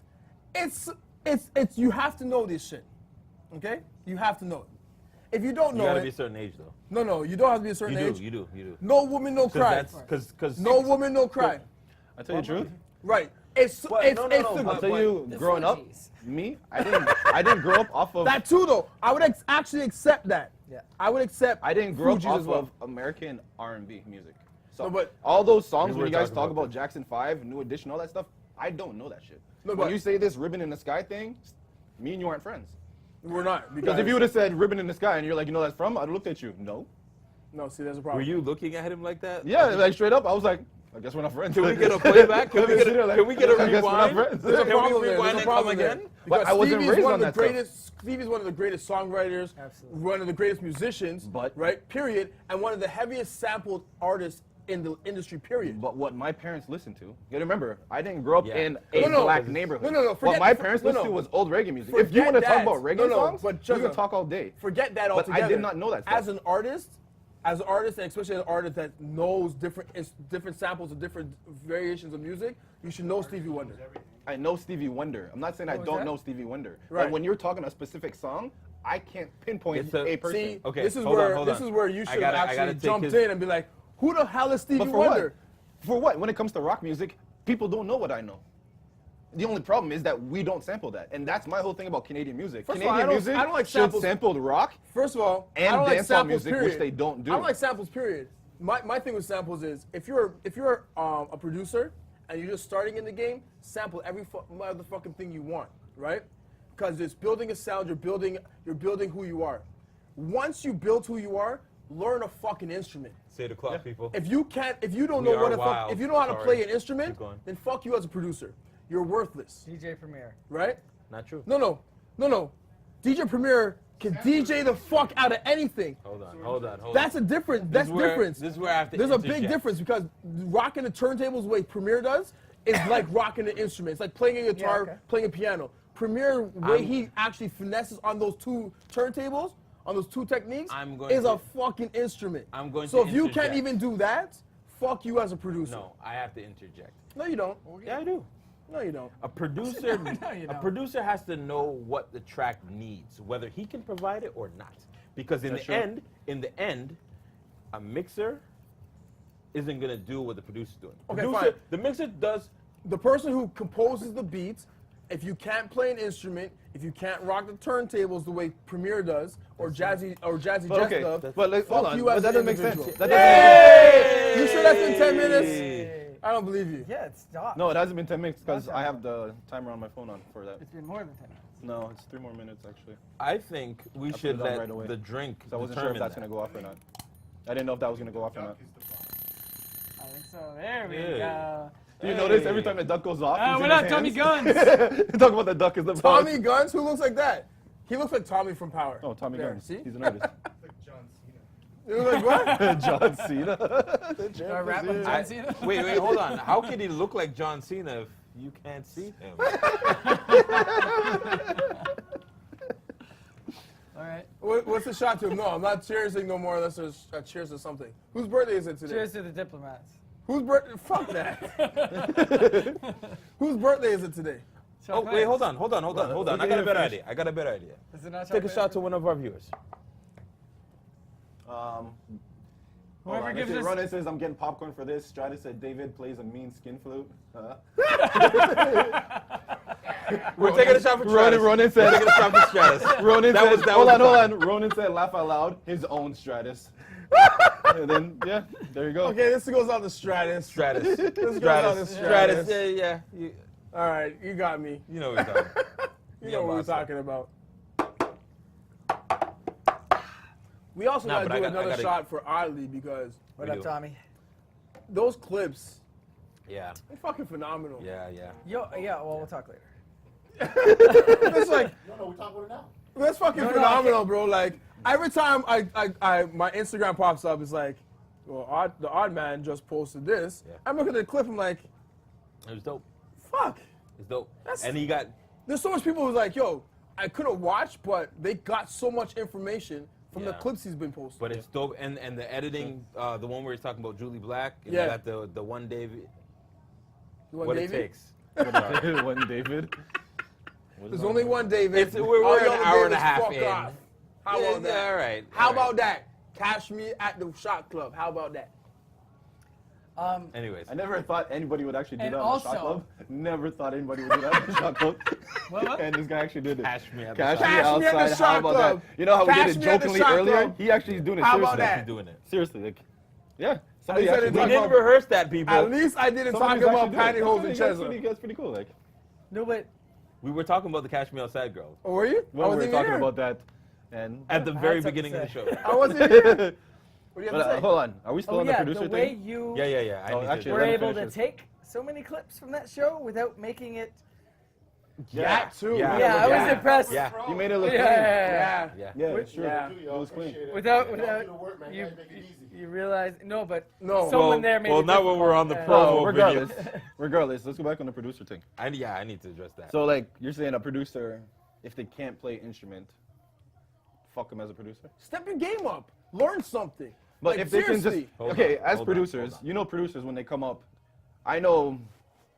It's you have to know this shit. Okay? You have to know it. If you don't You know gotta it, be a certain age though. no, you don't have to be a certain age. You do. No woman, no cry. Because No woman, no cry. I tell you the truth. Right. It's But it's no, it's the, I'll tell you, The growing up, Fugees. me, I didn't grow up off of. that too though. I would actually accept that. Yeah. I would accept. I didn't grow up Fugees off as well. of American R&B music. So No, but- all those songs We when were you guys talking talk about about Jackson 5, New Edition, all that stuff, I don't know that shit. No, when but- you say this Ribbon in the Sky thing, me and you aren't friends. We're not Because if you would have said Ribbon in the Sky and you're like, you know that's from, I'd have looked at you. No. no, see, there's a were problem. you looking at him like that? Yeah, like straight up, I was like, I guess we're not friends. Can we get a playback? Can we get a, Like, can we get a I guess we're not rewind? friends. There's a Can problem we there. rewind There's a and come problem there. again? But Because I wasn't Stevie's raised one on of the that stuff. greatest. Stevie's one of the greatest songwriters. Absolutely. One of the greatest musicians. But- right. Period. And one of the heaviest sampled artists in the industry. Period. But what my parents listened to, you gotta remember, I didn't grow up Yeah. in a No, no. black neighborhood. No. What Forget- my parents no, listened no. to was old reggae music. If you Forget want to talk that. about reggae No, no, songs, but we just- can talk all day. Forget that But altogether. I did not know that stuff. As an artist, and especially an artist that knows different samples of different variations of music, you should know Stevie Wonder. I know Stevie Wonder. I'm not saying I was don't that? know Stevie Wonder. Right. But when you're talking a specific song, I can't pinpoint It's a- a person. See, Okay, this is hold on, where hold this on. is where you I should gotta- I have gotta actually take jumped his- in and be like, "Who the hell is Stevie But for Wonder?" what? For what? When it comes to rock music, people don't know what I know. The only problem is that we don't sample that, and that's my whole thing about Canadian music. First of all, Canadian music I don't like should samples. sample the rock. First of all, And I don't like dancehall samples, music, which period. they don't do. I don't like samples. Period. My thing with samples is if you're a producer and you're just starting in the game, sample every motherfucking thing you want, right? Because it's building a sound. You're building who you are. Once you build who you are, learn a fucking instrument. Say the clock, people. If you don't We know what are the fuck, wild. if you know how to Sorry. play an instrument, Keep going. then fuck you as a producer. You're worthless, DJ Premier. right? Not true. No. DJ Premier can DJ the fuck out of anything. Hold on. That's a different. That's This is where- difference. this is where I have to There's a big interject. difference because rocking the turntables the way Premier does is like rocking the instrument. It's like playing a guitar, okay. playing a piano. Premier way he actually finesses on those two turntables, on those two techniques, I'm going is to- a fucking instrument. I'm going So to if you can't interject. even do that, fuck you as a producer. No, I have to interject. No, you don't. Yeah, I do. No, you don't. A producer, No, you a don't. producer has to know what the track needs, whether he can provide it or not. Because in That's the true. end, a mixer isn't gonna do what the producer's doing. Okay, Producer- fine. The mixer does. The person who composes the beats, if you can't play an instrument, if you can't rock the turntables the way Premier does, or Jazzy But Jess okay, does, but like, hold fuck on. you But as that an doesn't make sense. individual. That doesn't make sense. You sure that's been 10 Hey. minutes? I don't believe you. Yeah, it's stop. No, it hasn't been 10 minutes because Not I 10 have the timer on my phone on for that. It's been more than 10 minutes. No, it's 3 more minutes actually. I think we put should it on let right away. the drink So I wasn't sure if determine that's that. gonna go off or not. I didn't know if that was gonna go off or not. I think so. There we Yeah. go. Do you notice every Hey. time the duck goes off? Ah, he's we're in not his Tommy hands? Guns. Talk about the duck is the Tommy Guns? Who looks like that? He looks like Tommy from Power. Oh, Tommy There, Guns. See? He's an artist. Like John Cena. You look like what? John Cena. The Do I champ rap is with here. John Cena? Wait, hold on. How can he look like John Cena if you can't see him? All right. What's the shot to him? No, I'm not cheersing no more unless there's a cheers to something. Whose birthday is it today? Cheers to the diplomats. Whose birthday? Fuck that. Whose birthday is it today? Oh, wait, hold on. I got a better idea. Is it not Take a chocolate? shot to one of our viewers. Whoever gives us. Ronan says, I'm getting popcorn for this. Stratus said, David plays a mean skin flute. We're taking a shot for Stratus. Ronan said. We're taking a shot for Stratus. Ronan That said, was- that hold was on, the hold time. on. Ronan said, laugh out loud, his own Stratus. And then, yeah, there you go. Okay, this goes out to Stratus. Stratus. This goes out to Stratus. Stratus. Stratus. Yeah. All right, you got me. You know what we're talking about. You know what we're talking about. We also Nah, gotta but do I another gotta- shot for Oddly because What We up, do. Tommy? those clips, Yeah. they're fucking phenomenal. Yeah. Yo, yeah. Well, we'll talk later. It's like, No, we're talking about it now. that's fucking No, I phenomenal, bro. Like, every time my Instagram pops up, it's like, well, the Odd Man just posted this. Yeah. I'm looking at the clip, I'm like, It was dope. fuck. It's dope. That's- And he got. There's so much people who's like, yo, I couldn't watch, but they got so much information from the Yeah. clips he's been posting. But it's dope, and the editing, the one where he's talking about Julie Black, and Yeah. they got the one David. You want What David? it takes. One David. There's only one David. It's- we're All an the other hour and a Davids half fuck in. off. How Yeah, about that? yeah, all right, How all right. about that? Cash me at the shot club. How about that? Anyways, I never thought anybody would actually do And that on the shot also- club. Never thought anybody would do that on the shot club. What? And this guy actually did it. Cash me at the Cash shot me club. Cash me at the outside. shot How about club. that? You know how we Cash did it me at the jokingly shot earlier? club. He actually is doing it How seriously. about that? he's doing it. Seriously, like, yeah. Somebody said actually it We talk did it. didn't about- rehearse that, people. At least I didn't talk Somebody's about actually doing it. pantyhose and That's Chesa. That's pretty cool. Like, No, but We were talking about the Cash Me Outside girl Oh, were you? when I we wasn't were even talking here. about that, and at the I had very something beginning to of the say. show. I wasn't here. What do you have but, to say? hold on, are we still oh on yeah, the producer the way thing? you Yeah. I Oh, need actually, to, were let me able finish to this. take so many clips from that show without making it. That too. Yeah. Yeah, I was Yeah. impressed. Yeah. You made it look Yeah. clean. Yeah. Yeah, Which- sure. yeah. Dude, It y'all was clean. appreciate it. Without- Y'all without- do the work, man. you- Guys make it easy. You realize no, but No. someone there made well, it now when we're on the promo regardless, video. regardless, let's go back on the producer thing. I need to address that. So, like, you're saying a producer, if they can't play instrument, fuck them as a producer? Step your game up. Learn something. But Like, if they can just, seriously. Hold okay, on, as hold on, producers, hold on. you know producers when they come up, I know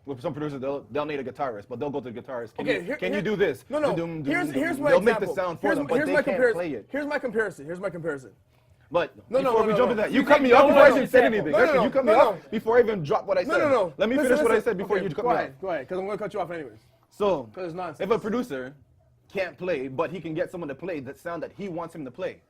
with some producers they'll need a guitarist, but they'll go to the guitarist. Can you do this? No, no. Dum, dum, Here's dum, my dum. example. They'll make the sound for them, but they my can't comparison. play it. Here's my comparison. But No, no, before no, we no, jump no. into that, You you cut take- me no, off no, before I no, even said example. anything. No, no, Actually, no, you cut me no, off no. before I even dropped what I said. No. Let me Listen, finish what I listen. said before Okay, you cut go me ahead. off. Go ahead, because I'm going to cut you off anyways. So, 'Cause it's nonsense. if a producer can't play, but he can get someone to play the sound that he wants him to play,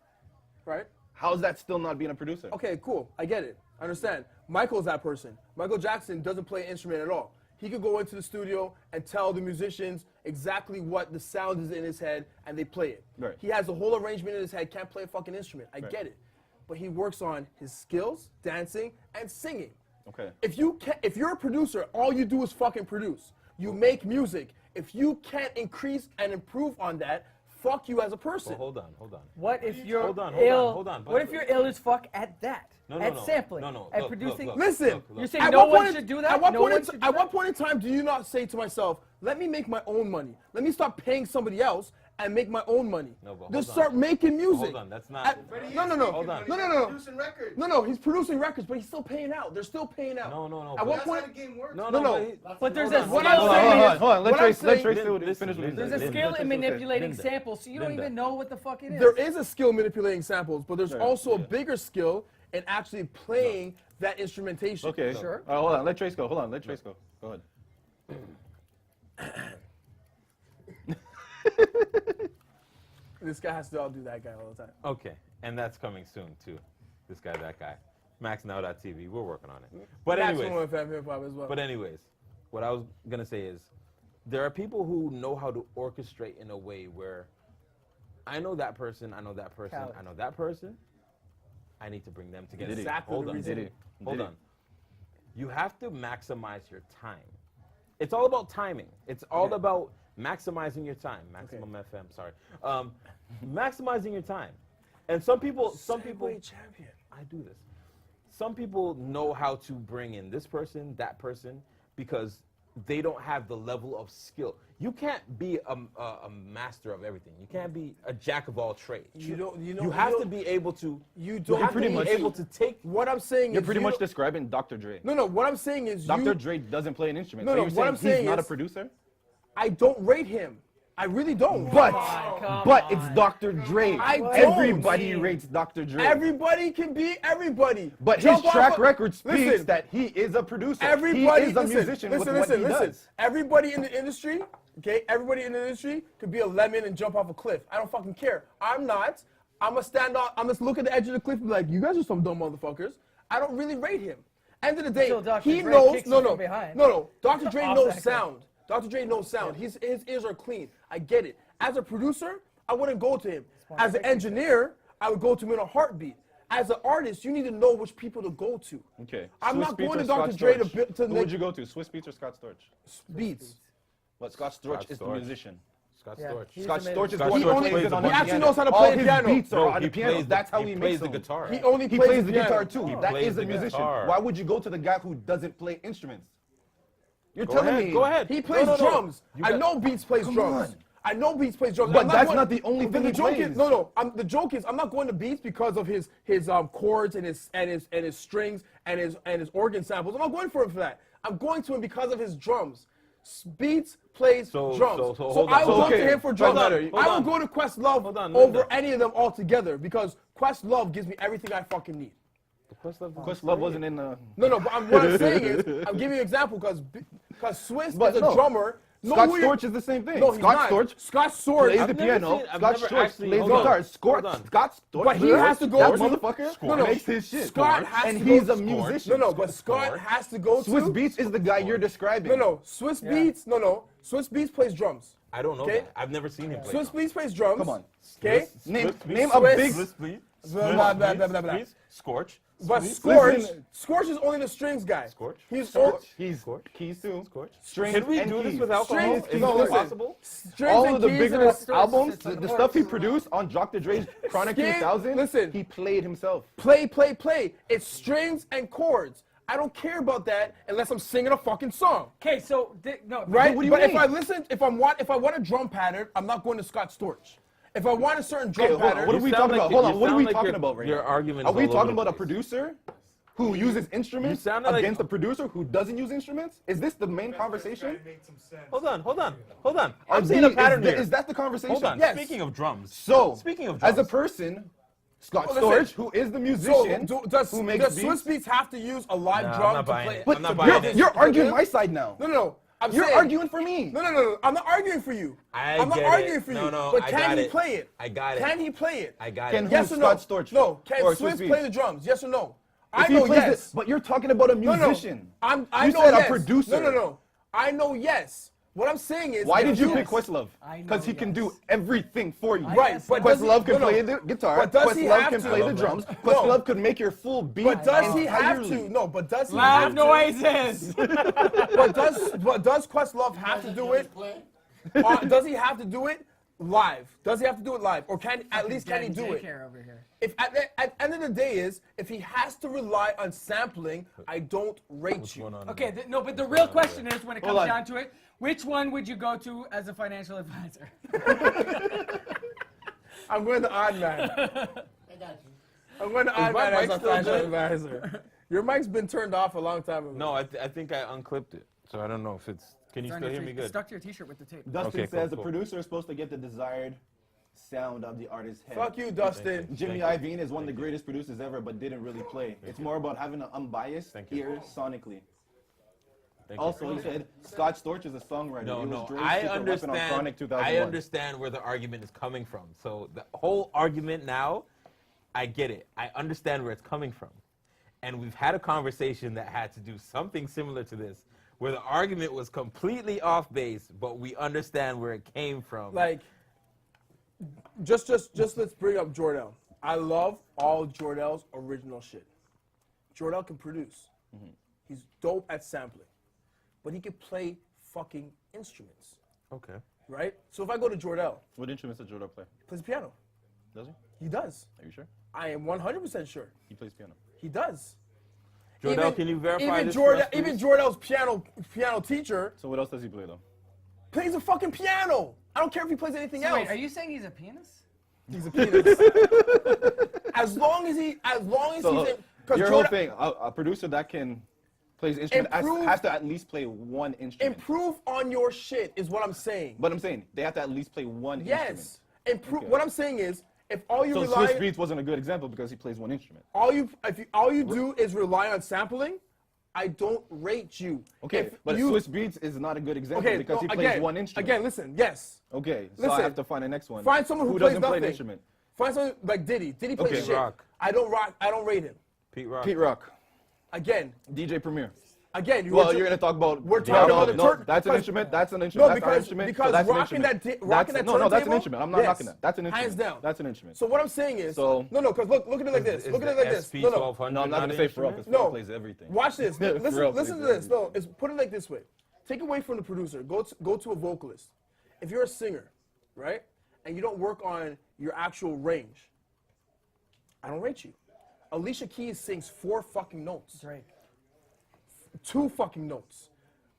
Right? how's that still not being a producer? Okay, cool. I get it. I understand. Michael's that person. Michael Jackson doesn't play an instrument at all. He could go into the studio and tell the musicians exactly what the sound is in his head, and they play it. Right. He has the whole arrangement in his head, can't play a fucking instrument. I Right. get it. But he works on his skills, dancing, and singing. Okay. If you're a producer, all you do is fucking produce. You make music. If you can't increase and improve on that, fuck you as a person. Well, hold on. what if you're Hold on, ill? hold on. What if you're ill as fuck at that? No, at no. sampling? No. At Look, producing? look. Listen, You're saying at no what one point should in- do that? At what, No point, one in, should do at what that? point in time do you not say to myself, let me make my own money? Let me stop paying somebody else and make my own money. No, but Just hold start on. making music. Hold on, that's not. No. Hold on. No. Producing records. No, he's producing records, but he's still paying out. They're still paying out. No. At what That's point? how the game works. No. No. But there's Hold a on, What skill. I'm saying is- Hold on. what I'm Let saying- Trace Listen, finish what he listen, said. There's a Linda, skill Linda, in manipulating Linda, samples, so you don't Linda. even know what the fuck it is. There is a skill manipulating samples, but there's Right. also a bigger skill in actually playing that instrumentation. Okay. Sure. All right, hold on. Let Trace go. Hold on. Let Trace go. Go ahead. This guy has to all do that guy all the time. Okay, and that's coming soon too. This guy, that guy. MaxNow.tv. We're working on it. But anyways. Maximum FM hip hop as well. But anyways, what I was gonna say is, there are people who know how to orchestrate in a way where I know that person, I know that person, Khaled. I know that person. I need to bring them together. Did he? Exactly Hold the on. reason. Did he? Hold Did he? on. You have to maximize your time. It's all about timing. It's all about maximizing your time. Maximum FM, sorry. Maximizing your time. And some people, Segway champion. I do this. Some people know how to bring in this person, that person, because they don't have the level of skill. You can't be a master of everything. You can't be a jack of all trades. You have to be able to. You don't have to pretty be much- able to take. What I'm saying You're is pretty you much don't- describing Dr. Dre. No, what I'm saying is Dr. Dre doesn't play an instrument. No, so no, you're what I'm he's saying not a is- producer? I don't rate him. I really don't. But come it's on. Dr. Dre. I don't. Everybody rates Dr. Dre. Everybody can be everybody. But his Jump off track a- record speaks Listen, that he is a producer. everybody he is a listen, musician listen, with what he listen. does. Everybody in the industry Okay, everybody in the industry could be a lemon and jump off a cliff. I don't fucking care. I'm not. I'm gonna stand on. I'm gonna look at the edge of the cliff and be like, you guys are some dumb motherfuckers. I don't really rate him. End of the day, Until Dr. he Dre knows. kicks No, you no, from behind. no. Dr. Dre Off knows that cliff. sound. Dr. Dre knows sound. His ears are clean. I get it. As a producer, I wouldn't go to him. As an engineer, I would go to him in a heartbeat. As an artist, you need to know which people to go to. Okay. I'm Swiss not Beats going or to Dr. Scott Dre to Storch? to Who make would you go to? Swiss Beats or Scott Storch? beats. But Scott Storch Scott is the Storch. musician. Scott Yeah, Storch. he's Scott amazing. Storch is the Scott one who Storch plays plays it on the the He actually piano. knows how to All play the his piano. beats are No, on he the piano. plays the- That's how he he plays makes the them. guitar. He only He plays, plays the piano. guitar too. He That plays is a the musician. guitar. Why would you go to the guy who doesn't play instruments? You're Go telling ahead. me. Go ahead. He plays No. drums. You I got- know Beats plays Come drums. on. I know Beats plays drums. But I'm that's going- not the only thing the he joke plays. Is, no. The joke is I'm not going to Beats because of his chords and his strings and his organ samples. I'm not going for him for that. I'm going to him because of his drums. Beats plays So- drums. so hold on. I will So, go okay. to him for drums. Hold on, hold I will on. go to Questlove Hold on, over Linda. any of them altogether because Questlove gives me everything I fucking need. Questlove wasn't in the. No, but what I'm saying is, I'm giving you an example because Swiss But is a no. drummer. Know Scott who you're- Storch is the same thing. No, he's Scott not. Storch Scott Storch plays I've the never piano. seen- I've Scott never Storch actually- plays hold the on. guitar. Hold on. Scott Storch. But he has to go that to- motherfucker No, no. makes his shit. Scott has and to he's go- a musician. No, but Scott has to go Swiss to. Beats is the guy you're describing. No, Swiss Beats. No. Swiss Beats plays drums. I don't know Okay. that. I've never seen him play. Swiss drums. Beats plays drums. Come on. Okay. Name Swiss- a big. Swiss Beats. Blah, blah, blah, blah, blah, blah. Beats. Scorch. But Listen. Scorch is only the strings guy. Scorch? He's He's Scorch. keys too. Scorch. Strings Can we and do this keys. with alcohol? Strings, Is no, this listen. possible? strings All and of the keys bigger and a- albums, it's like the the stuff he chords. produced on Dr. Dre's Chronic Skin, 2000, listen. he played himself. play. It's strings and chords. I don't care about that unless I'm singing a fucking song. Okay, so no, Right? what do you but mean? if I listen, if I want a drum pattern, I'm not going to Scott Storch. If I want a certain drum Okay, hold on. pattern, What are You we sound talking like about? you- Hold on. you What are sound we like talking your- about right your now? argument Are is we all over talking the about a place. producer who uses instruments sounded like- against a producer who doesn't use instruments? Is this the main conversation? Hold on. I'm Are seeing a these- pattern is, here. Is that the conversation? Hold on. Yes. Speaking of drums. So, Speaking of as a drums. person, Scott Well, Storch, listen. who is the so musician, does who makes beats. Swiss Beats have to use a live Nah, I'm drum not to buying play? it. But I'm not buying you're, it. you're arguing Okay? my side now. No. I'm You're saying, arguing for me. No. I'm not arguing for you. I'm not get arguing it. for No, you. no, but I can got he it. play it? I got it. Can he play it? I got Can it. who? Yes or no? Scott Storch No. Can or Swiss Swiss play Beats? the drums? Yes or no? If I he know plays yes. it, but you're talking about a No. musician. I You know said a yes. producer. No. I know yes. What I'm saying is, Why if did you you- pick Questlove? I know Because he can yes. do everything for you. Right, guess but so. does he- Questlove can no, no. play the guitar. But does he Questlove have can to? play I the love drums. that. Questlove No. could make your full beat. But does he have entirely. to? No, but does he Loud have to? noises. But does Questlove have to do it? Does he have to do it live? Does he have to do it live, or can he do it? Daycare over here. If at the end of the day is if he has to rely on sampling, I don't rate you. Okay, no, but the real question is, when it Hold comes on. down to it, which one would you go to as a financial advisor? I'm going to Odd Man. I got you. I'm going to Odd my Man as mic a still financial good? advisor. Your mic's been turned off a long time ago. No, I think I unclipped it. So I don't know if it's. Can you still hear me good? Stuck to your t-shirt with the tape. Dustin Okay, says cool. the producer is supposed to get the desired sound of the artist's head. Fuck you, Dustin. Jimmy Iovine is one of the greatest producers ever, but didn't really play. It's more about having an unbiased Thank you. ear sonically. Thank you. Also, he said Scott Storch is a songwriter. No, He was Dre's I secret weapon on Chronic understand. 2001. I understand where the argument is coming from. So the whole argument now, I get it. I understand where it's coming from, and we've had a conversation that had to do something similar to this, where the argument was completely off base, but we understand where it came from. Like, just let's bring up Jordell. I love all Jordell's original shit. Jordell can produce. He's dope at sampling, but he can play fucking instruments, okay. right? So if I go to Jordell, What instruments does Jordan play? he plays piano. Does he? He does. Are you sure? I am 100% sure. He plays piano. He does. Jordell, can you verify even this for us, please? Even Jordell's piano teacher So what else does he play though? plays a fucking piano. I don't care if he plays anything else. Wait, are you saying he's a pianist? He's a penis. as long as he's So in, 'cause your whole Jordell- thing, a producer that can plays instrument Improve- has to at least play one instrument. improve on your shit is what I'm saying. But I'm saying they have to at least play one instrument. Yes. Improve. Okay. What I'm saying is, if all you So rely, Swiss Beats wasn't a good example because he plays one instrument. all you do is rely on sampling, I don't rate you. Okay, If but you, Swiss Beats is not a good example because he plays again, one instrument. Again, listen, yes. Okay, so I Listen, have to find the next one. Find someone who who plays doesn't play nothing. an instrument. Find someone like Diddy. Diddy plays Okay. shit. Rock. I don't rate him. Pete Rock. Pete Rock, Again, DJ Premier. you Well, were you're gonna talk about. we're talking about the turn- That's an because- instrument. That's an instrument. No, that's our because instrument. because so that's an rocking instrument. that rocking that No, that's an turntable, instrument. I'm not yes, knocking that. That's an instrument. Hands down. That's an instrument. So what I'm saying is, So- no, because look at it like this. Is Look at it the like this. No, no. SP1200 No, I'm not gonna say for instrument? because No. plays everything. Watch this. For real, Listen plays to this. No, everything. it's put it like this way. Take away from the producer. Go to a vocalist. If you're a singer, right, and you don't work on your actual range, I don't rate you. Alicia Keys sings 4 fucking notes. Drake. 2 fucking notes.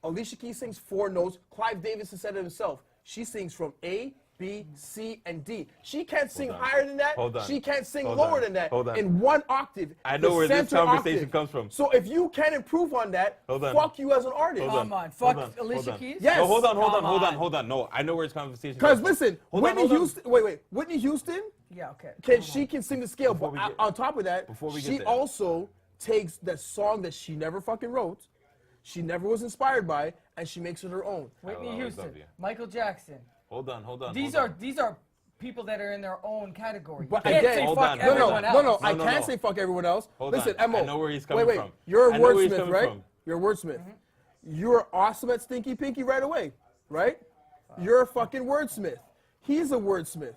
Alicia Keys sings 4 notes. Clive Davis has said it himself. She sings from A, B, C, and D. She can't sing on. higher than that. Hold on. She can't sing Hold lower on. than that. Hold on. In 1 octave. I know the where this center conversation octave. comes from. So if you can't improve on that, Hold on. fuck you as an artist. Hold Come on. Hold Fuck on, Alicia hold on. Keys? Yes. No, hold on. Come on. No, I know where this conversation Because comes from. listen, Hold on, Whitney hold on. Houston. Wait. Whitney Houston Yeah, okay. can sing the scale, Before but we get- on top of that, before we get she there. also takes that song that she never fucking wrote, she never was inspired by, and she makes it her own. Whitney always Houston, love you. Michael Jackson. Hold on. These are people that are in their own category. But you can't again, say hold fuck on, No, everyone else. no, I No, can't no. say fuck everyone else. Hold Listen, on. Emo. I know where he's coming wait, from. You're a I know where he's wordsmith, coming right? from. You're a wordsmith. You're awesome at Stinky Pinky right away, right? You're a fucking wordsmith. He's a wordsmith.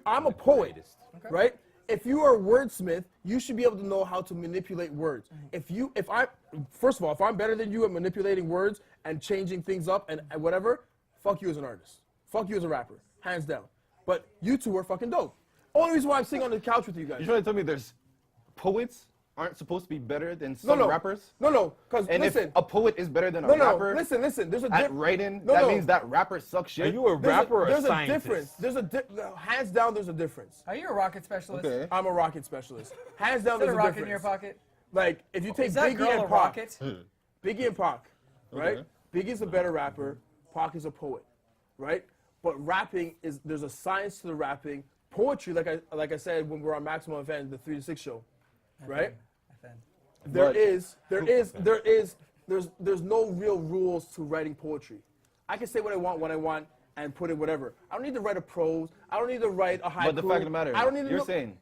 I'm a poet, greatest. right? If you are a wordsmith, you should be able to know how to manipulate words. First of all, if I'm better than you at manipulating words and changing things up and whatever, fuck you as an artist. Fuck you as a rapper, hands down. But you two are fucking dope. Only reason why I'm sitting on the couch with you guys. You're trying to tell me there's poets aren't supposed to be better than some rappers? No, because And listen. if a poet is better than a No, rapper listen. There's a at writing, No, that no. means that rapper sucks shit. Are you a rapper or a There's a scientist? difference. Hands down, there's a difference. Are you a rocket specialist? Okay. I'm a rocket specialist. Hands down, Is that there's a a rocket difference. in your pocket? Like, if you take Is that Biggie girl a and Pac, rocket? Biggie and Pac, right? Okay. Biggie's a better rapper. Pac is a poet, right? But rapping there's a science to the rapping. Poetry, like I said when we were on Maximum Event, the 3 to 6 show, right? But- There's no real rules to writing poetry. I can say what I want when I want and put in whatever. I don't need to write a prose. I don't need to write a haiku. But the fact of the matter, I don't need to you're know- saying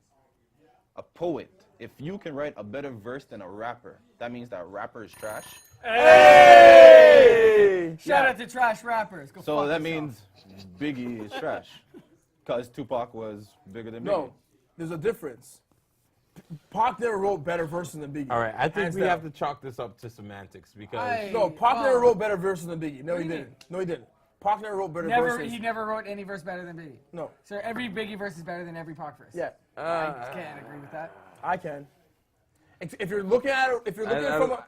a poet, if you can write a better verse than a rapper, that means that rapper is trash. Hey! Shout out to trash rappers. Go So fuck that yourself. means Biggie is trash. Because Tupac was bigger than Biggie. No, there's a difference. Pac never wrote better verses than Biggie. All right, I think Hands we down. have to chalk this up to semantics because No, Pac Oh. never wrote better verses than Biggie. No, What he do you didn't. No, he didn't. Pac never wrote better verses. He never wrote any verse better than Biggie. No. So every Biggie verse is better than every Pac verse. Yeah, I can't agree with that. I can. If you're looking at it, I- from a,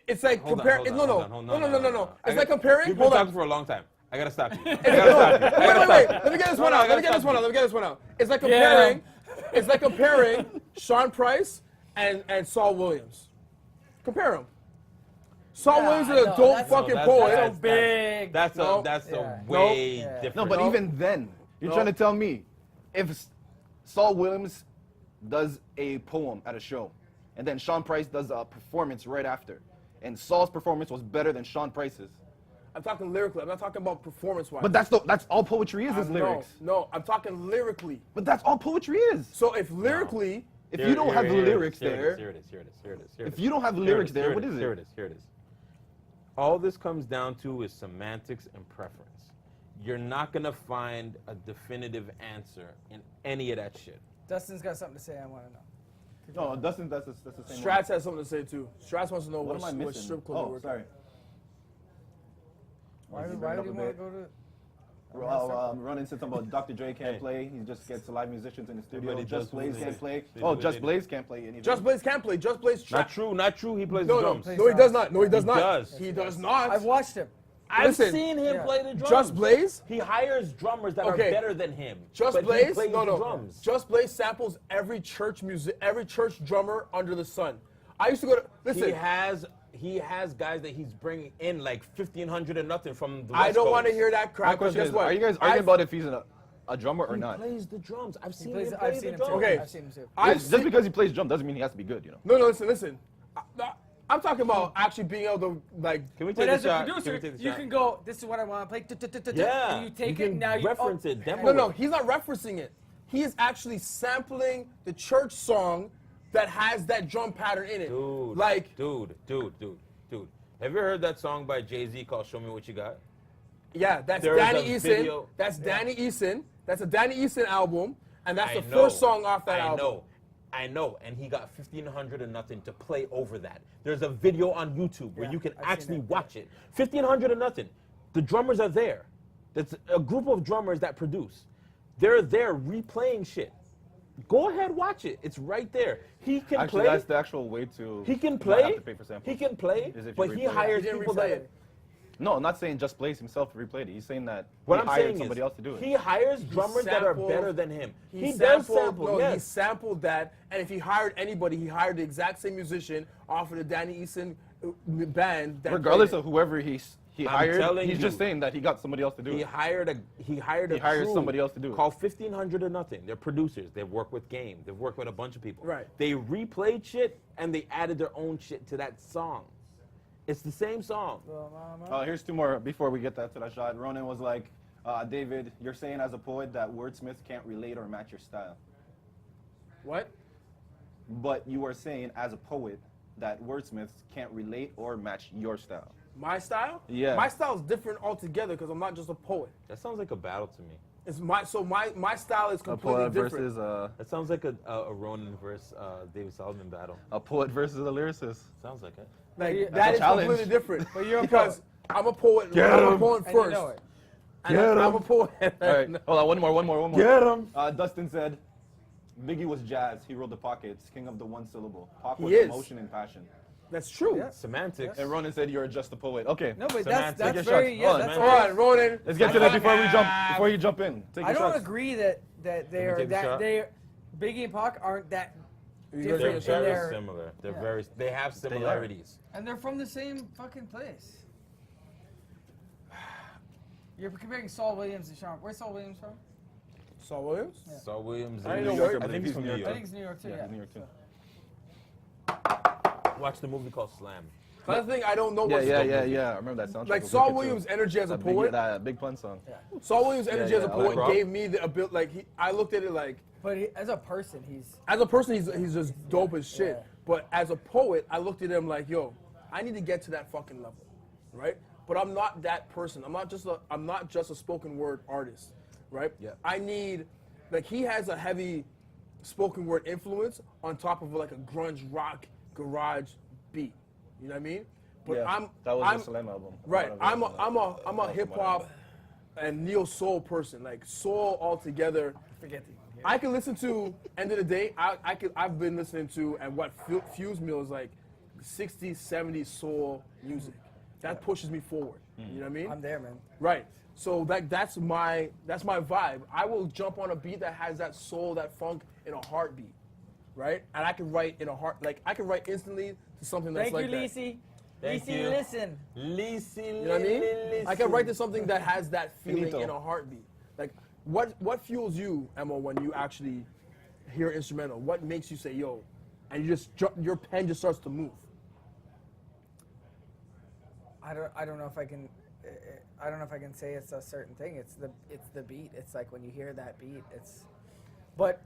it's like Hold on, compare. hold on, No. hold on, hold on, It's I like got- comparing. You've been Hold talking on. for a long time. I gotta stop you. Wait. Let me get this one out. It's like comparing. It's like comparing Sean Price and Saul Williams. Compare them. Saul Yeah, Williams I is a know, dope that's- fucking that's- poet. that's- Big. That's No. a Yeah. way Yeah. different. No, but No. even then, you're No. trying to tell me if Saul Williams does a poem at a show, and then Sean Price does a performance right after, and Saul's performance was better than Sean Price's. I'm talking lyrically. I'm not talking about performance-wise. But that's all poetry is lyrics. No, I'm talking lyrically. But that's all poetry is. So if lyrically, If you don't have the lyrics Here it there, is, here it is, here it is, here it is, here it if is. you don't have the Here it lyrics is, there, here what it is Here it? it is, here it is. All this comes down to is semantics and preference. You're not gonna find a definitive answer in any of that shit. Dustin's got something to say. I want to know. No, Dustin, that's the same. Strats has something to say too. Strats wants to know What what, am I what missing? strip club they Oh, work sorry. Why Is he do bringing you up a want to bit? go to? Running since about Dr. Dre can't play. He just gets live musicians in the studio. Everybody Just does Blaze what they can't do. play. They do Oh, what Just they do. Blaze can't play anything. Just Blaze can't play. Just Blaze Not trap. true, not true. He plays No, the no, drums. no, he does not. No, he does He not. does. He does not. I've watched him. I've Listen, seen him Yeah. play the drums. Just Blaze? He hires drummers that Okay. are better than him. Just but Blaze? He plays No. drums. Just Blaze samples every church drummer under the sun. I used to go to listen. He has guys that he's bringing in like 1,500 and nothing from the West I don't want to Coast. hear that crap. My 'cause question guess is, what? are you guys arguing about if he's a drummer or He not? plays the drums. I've seen Plays, him play I've the seen him drums. too. Okay. I've seen him too. I've Just seen- because he plays drum doesn't mean he has to be good, you know. No, listen. I'm talking about actually being able to like. Can we take But a as a shot? Can we producer, take a you shot? can go, this is what I want to play. Yeah. And you take you it, can now you reference it. Demo No, no, it. he's not referencing it. He is actually sampling the church song that has that drum pattern in it. Dude. Like, Dude. Have you heard that song by Jay-Z called "Show Me What You Got"? yeah, that's There is Danny a Eason. video- That's Danny Eason. That's a Danny Eason album, and that's the I know. first song off that album. I know, and he got 1,500 and nothing to play over that. There's a video on YouTube where Yeah, you can I've seen actually that. watch it. 1,500 and nothing. The drummers are there. That's a group of drummers that produce. They're there replaying shit. Go ahead, watch it. It's right there. He can Actually, play. that's the actual way to. He can not play. have to pay for samples. He can play, Is if you but he replay it. hires He didn't people replay that. it. No, I'm not saying just plays himself to replay it. He's saying that What he I'm hired saying somebody is, else to do it. he hires drummers that are sampled- better than him. He does sampled, sample. no, Yes. he sampled that, and if he hired anybody, he hired the exact same musician off of the Danny Eason band. That Regardless played of whoever he I'm hired, telling he's you. just saying that he got somebody else to do He it. hired a hires crew somebody else to do it. Called 1,500 or nothing. They're producers. They work with Game. They've worked with a bunch of people. Right. They replayed shit and they added their own shit to that song. It's the same song. Here's two more before we get that to that shot. Ronan was like, David, you're saying as a poet that wordsmiths can't relate or match your style. What? But you are saying as a poet that wordsmiths can't relate or match your style. My style? Yeah. My style is different altogether because I'm not just a poet. That sounds like a battle to me. It's my style is A completely poet different. versus That sounds like a Ronan versus David Solomon battle. a poet versus a lyricist. Sounds like it. Like a that is challenge. completely different. But you're a because I'm a poet. Get I'm a him. poet And you first. know it. And I'm a poet. All right, hold on, one more. Get him. Dustin said, Biggie was jazz. He wrote the pockets, king of the one syllable. Pac He was is. emotion and passion. That's true. Yeah. Semantics. And Ronan said, you're just a poet. Okay. No, but Semantics. that's Take your very, shots. yeah, Hold on, that's man. All very, right, Ronan. Let's get to that before you jump in. Take I your don't shots. agree that they're take a shot? Biggie and Pac aren't that You They're gonna different take a in shot? very their, similar. They're Yeah. very. They have similarities. and they're from the same fucking place. You're comparing Saul Williams and Sean. Where's Saul Williams from? Saul Williams? Saul Williams. I is- know where- I think he's from New I York. think it's New York too. Yeah, Yeah, New York too. Watch the movie called Slam. That's the thing I don't know. Yeah, what's I remember that soundtrack. Like was Saul wicked, too. Williams' energy as a That Big, poet. that Big Pun song. Saul Williams' energy as a yeah, poet Rock. gave me the ability. Like I looked at it like But as a person, he's as a person, he's just dope as shit. Yeah. But as a poet, I looked at him like, yo, I need to get to that fucking level, right? But I'm not that person. I'm not just a spoken word artist, right? Yeah. I need, like, he has a heavy spoken word influence on top of like a grunge rock garage beat. You know what I mean? But Yeah, that was the Slam album. Right. I'm a That's hip hop and neo soul person. Like soul altogether. forget the. I can listen to end of the day. I've been listening to and what fused me was like 60s, 70s soul music. That pushes me forward. You know what I mean? I'm there, man. Right. So that's my vibe. I will jump on a beat that has that soul, that funk in a heartbeat. Right? And I can write in a heart I can write instantly to something that's Thank like you, that. Lisi. Thank Lisi, you. listen. Listen. You know what I mean? I can write to something that has that feeling Finito. in a heartbeat. Like, what fuels you, Emma, when you actually hear instrumental? What makes you say, yo, and your pen just starts to move? I don't know if I can. I don't know if I can say it's a certain thing. It's the beat. It's like when you hear that beat. But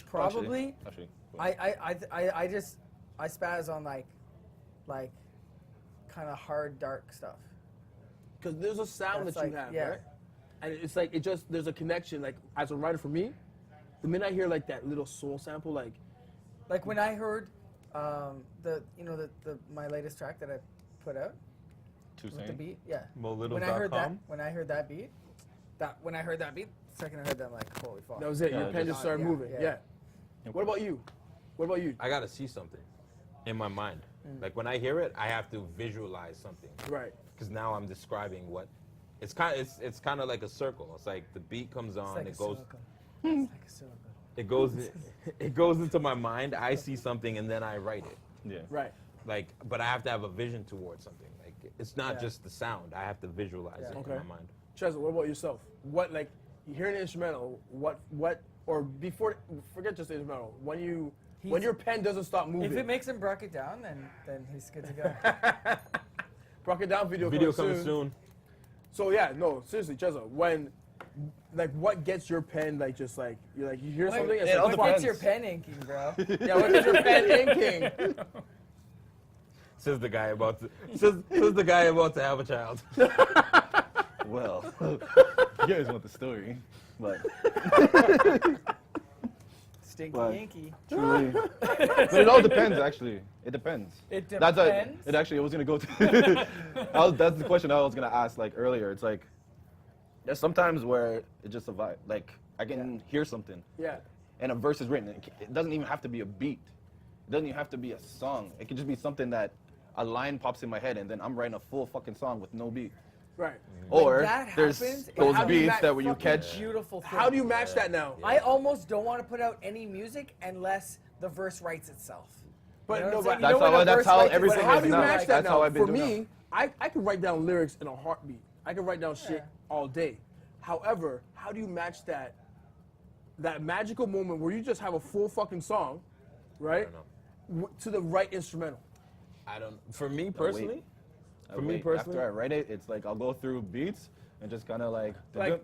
probably Actually, I just spaz on like kind of hard dark stuff. Because there's a sound That's that you like- have, yeah. right? And it's like there's a connection. Like as a writer for me, the minute I hear like that little soul sample, like Like when I heard my latest track that I put out too with the sane. beat, yeah. Molittle.com. When I heard that beat, the second I heard that, I'm like, holy fuck. that was it. Yeah, Your pen just- just started yeah, moving. yeah. Yeah. What about you? What about you? I gotta see something in my mind. Like when I hear it, I have to visualize something. Right. Because now I'm describing what. It's kind of like a circle. It's like the beat comes on, It's like it a goes, circle. It's like a circle. it goes into my mind. I see something and then I write it. Yeah. Right. Like, but I have to have a vision towards something. Like, it's not Yeah. just the sound. I have to visualize it Okay. in my mind. Chesa, what about yourself? What, like, you hear an instrumental, or before, forget just the instrumental, when you when your pen doesn't stop moving. If it makes him break it down, then he's good to go. Broke it down video coming soon. So yeah, no, seriously, Cheza, when like what gets your pen like just like you hear something and it's all like, What fuck. gets your pen inking, bro? Yeah, what gets your pen inking? Says the guy about to says the guy about to have a child. Well, you guys want the story, but Stinky But- Yankee. truly, but it all depends. Actually, it depends. It That's depends. it. Actually, I was gonna go to. That's the question I was gonna ask like earlier. It's like there's sometimes where it just a vibe. Like I can hear something, Yeah. and a verse is written. It doesn't even have to be a beat. It doesn't even have to be a song. It could just be something that a line pops in my head, and then I'm writing a full fucking song with no beat. Right. Or that there's happens, those how do you beats match that where you Fucking catch. beautiful thing. How do you match that now? I almost don't want to put out any music unless the verse writes itself. But You know no, what but I'm saying? That's when how- a that's verse how writes everything But itself, how is do you now. match that That's now? how I've been For doing me, I could write down lyrics in a heartbeat. I could write down shit Yeah. all day. However, how do you match that magical moment where you just have a full fucking song, right? To the right instrumental. I don't. For me personally, I for me wait. personally, After I write it, it's like I'll go through beats and just kind of like,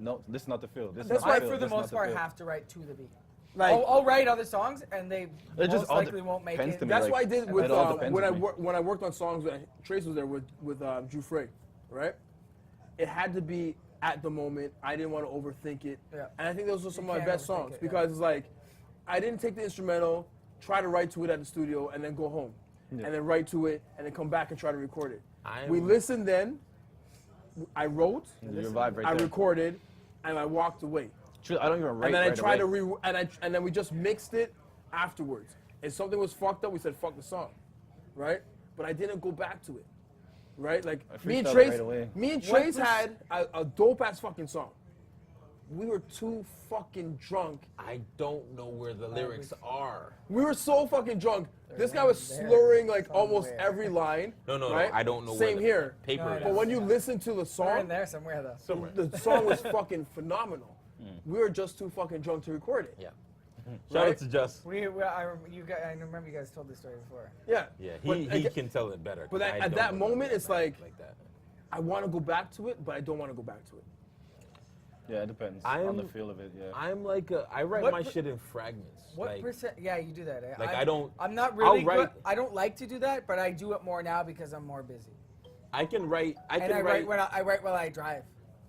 no, this is not the feel. This is That's not why the I, feel. for the this is not most part, feel. have to write to the beat. Like I'll write other songs, and they It most just all likely won't make depends it. to me. that's like, what I did with it all depends when on me. when I worked on songs when Trace was there with Drew Frey, right? It had to be at the moment. I didn't want to overthink it, Yeah. and I think those are some of my can't best overthink songs it, yeah. because it's like I didn't take the instrumental, try to write to it at the studio, and then go home, and then write to it, and then come back and try to record it. We listened then. I wrote, Your vibe right I there. recorded, and I walked away. True, I don't even write And then I right tried away. to and then we just mixed it afterwards. If something was fucked up, we said fuck the song, right? But I didn't go back to it, right? Like I me and freestyled Trace, right away. me and What Trace was- had a dope ass fucking song. We were too fucking drunk. I don't know where the lyrics are. We were so fucking drunk. This guy was there slurring like almost somewhere. every line. No, right? I don't know Same where the here. paper No, I is. But when you listen to the They're in song, there somewhere, though. Somewhere. the song was fucking phenomenal. We were just too fucking drunk to record it. Yeah. Shout Right? out to Just. I remember you guys told this story before. Yeah. Yeah, But he again- can tell it better. but 'cause at I don't that know moment, the it's lyrics like- that. I want to go back to it, but I don't want to go back to it. Yeah, it depends I on the am- feel of it. Yeah. I'm like I write What my per- shit in fragments. What like, percent? Yeah, you do that. Like, I don't- I'm not I'll really write- good. I don't like to do that, but I do it more now because I'm more busy. I can write. I And can I write. write while I drive.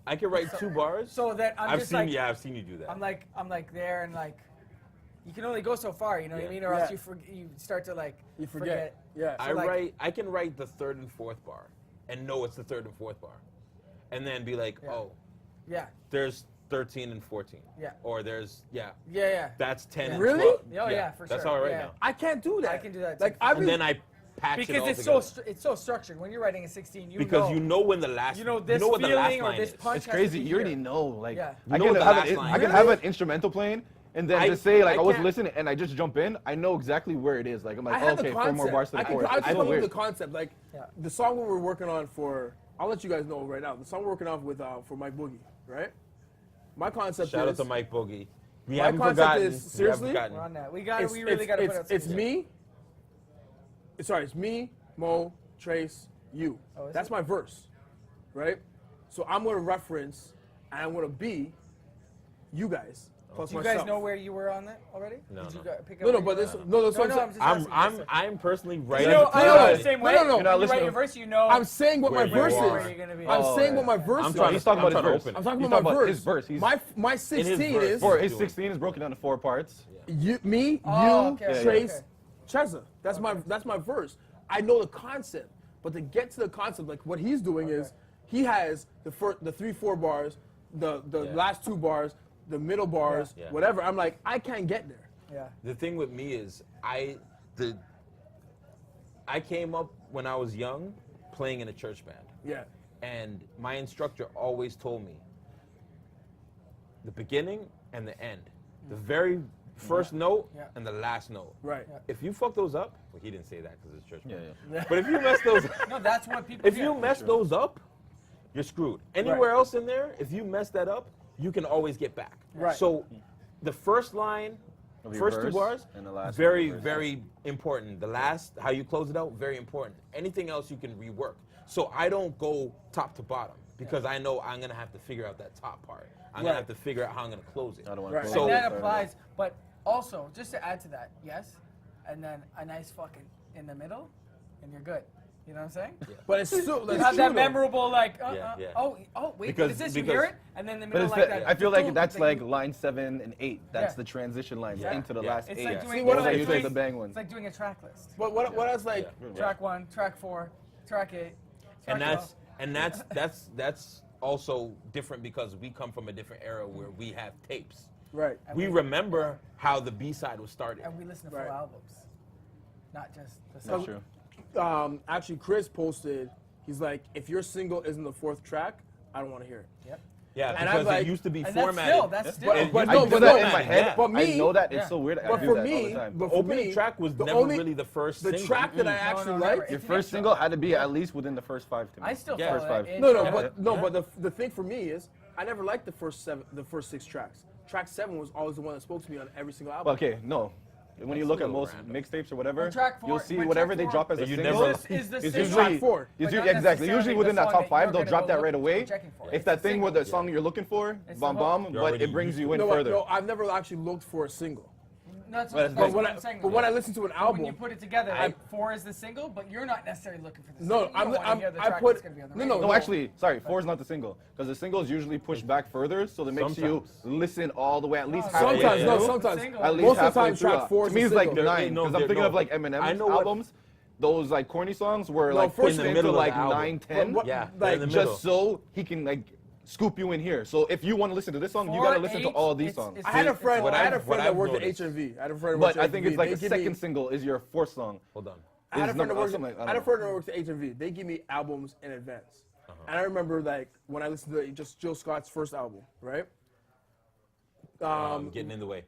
I can write 2 bars. So that I'm I've just seen. like, Yeah, I've seen you do that. I'm like there and like, you can only go so far. You know what I Yeah. mean? Or else Yeah. you start to like You forget. Yeah. I like- write. I can write the 3rd and 4th bar, and know it's the 3rd and 4th bar, and then be like, Yeah. oh, Yeah. there's 13 and 14. Yeah. Or there's Yeah. that's 10 and Really? 12. Oh, yeah, for That's sure. how I write Yeah. now. I can't do that. I can do that Like too. I've And been, then I patch it Because all it's together. it's so structured. When you're writing a 16, because you know when the last. you know this what the last feeling or line this is. punch. It's has to crazy. be You already here. know. Like Yeah. I You know can what the have last it. line I can is. have an instrumental playing, and then I- just say like I I was can't- listening, and I just jump in. I know exactly where it is. Like I'm I like, have okay, the 4 concept. more bars to the I can chorus. come It's up with weird. the concept. Like Yeah. the song we were working on for. I'll let you guys know right now. The song we're working on with for Mike Boogie, right? My concept Shout out is to Mike Boogie. We My haven't concept forgotten. is, seriously? We haven't We're forgotten. on that. We got. it's, We really got to put out. it's some me. Sorry, it's me, Mo, Trace, you. Oh, is That's it? my verse, right? So I'm gonna reference, and I'm gonna be you guys plus Do you myself. guys know where you were on that already? No, Did you no. go- pick up No, no, where but you this, were? no, that's what No, I'm I'm saying. just asking. I'm personally You writing. know, I know no, the same no, way. no, no. When Now you listen write to- your verse, you know. I'm saying what my Where you verse are. is. Where you're gonna be. I'm Oh, saying yeah. what my verse I'm is. trying He's talking about I'm his verse. trying to I'm talking He's about my talking about verse. his verse. He's My 16 verse. is for his 16 is broken down to 4 parts. me, Oh, you, okay, okay, Trace, okay. Cheza. That's my verse. I know the concept, but to get to the concept, like what he's doing is he has the 3-4 bars, the Yeah. last 2 bars, the middle bars, Yeah. whatever. I'm like, I can't get there. Yeah. The thing with me is I came up when I was young playing in a church band. Yeah. And my instructor always told me the beginning and the end. The very first note Yeah. and the last note. Right. If you fuck those up, well, he didn't say that because it's church band. Yeah. But if you mess those No, that's what people. if hear. you mess those up, you're screwed. Anywhere else in there, if you mess that up, you can always get back. Right. So the first line Of your First two verse bars, and the last very, verse. very important. The last, how you close it out, very important. Anything else you can rework. So I don't go top to bottom because I know I'm gonna have to figure out that top part. I'm gonna have to figure out how I'm gonna close it. I don't want Right. to. So- And that applies, but also, just to add to that, yes, and then a nice fucking in the middle, and you're good. You know what I'm saying? But it's still You that's have true, that though. memorable, like, Yeah. oh, wait, Because- what is this? You because- hear it? And then in the But middle, it's like that, that. I feel like boom, that's that like you- line 7 and 8. That's Yeah. the transition lines Yeah. into the Yeah. last It's 8. like doing, See, what Those I are usually think- the bang ones. it's like doing a track list. What I was like, Yeah. Track 1, track 4, track 8. Track And that's also different because we come from a different era where we have tapes. right. We remember how the B-side was started. 12. And we listen to full Right. albums, not just the That's song. true. Actually, Chris posted. He's like, if your single isn't the 4th track, I don't want to hear it. Yep. Yeah, And I'm because like- it used to be And formatted. that's still. It But used no, to be I but do that no, in my formatted, head. yeah. But me- I know that Yeah. it's so weird. I But do for that all me, the time. but for Opening me, track was the never only- really the first the single. track that I actually no, liked. Your It's an first intro. single had to be at least within the first 5 to me. I still Yeah. follow First that. 5. No, Yeah. but the thing for me is, I never liked the first 6 tracks. Track 7 was always the one that spoke to me on every single album. Okay, no. When you That's look a at little most random. mixtapes or whatever, Well, track you'll 4 see but whatever track they 4 drop as a You single never- Is the is single. usually Track 4. is But u- not exactly usually necessarily within the that song top that 5 you're they'll gonna drop go that look right for away. checking for. It's It's that the thing with single. the song you're looking for, It's bomb the hook. bomb, You're but already it brings used you to in no, further. no, I've never actually looked for a single. That's But what But I'm saying. when I listen to an When album, you put it together, like 4 is the single, but you're not necessarily looking for the No, single. You don't wanna hear the I track put- that's gonna be on the no, radio. No, actually, sorry, 4 is not the single. Because the singles usually push back further, so that makes you Sometimes. listen all the way, at least No, halfway sometimes, yeah, no, yeah. sometimes. Single. At least Most of the halfway time, through. track 4 To is me, the it's like single. 9, No, because I'm there- thinking no. of like I Eminem's know what- albums. Those like corny songs were No, like first pushed in the into middle of like the album. 9, 10. But- Yeah, like, in the middle. Just so he can like scoop you in here. So if you want to listen to this song, you 4, gotta listen to 8, all these it's- songs. it's- I had a friend. What I had I've- a friend what that I've worked at noticed. HMV. I had a friend that But worked at I think HMV. it's like They the give me- second single is your 4th song. Hold on. I had a Is friend that number- works. something like- I I had a don't friend that works at HMV. They give me albums in advance, and I remember like when I listened to just Jill Scott's first album, right? Getting in the way.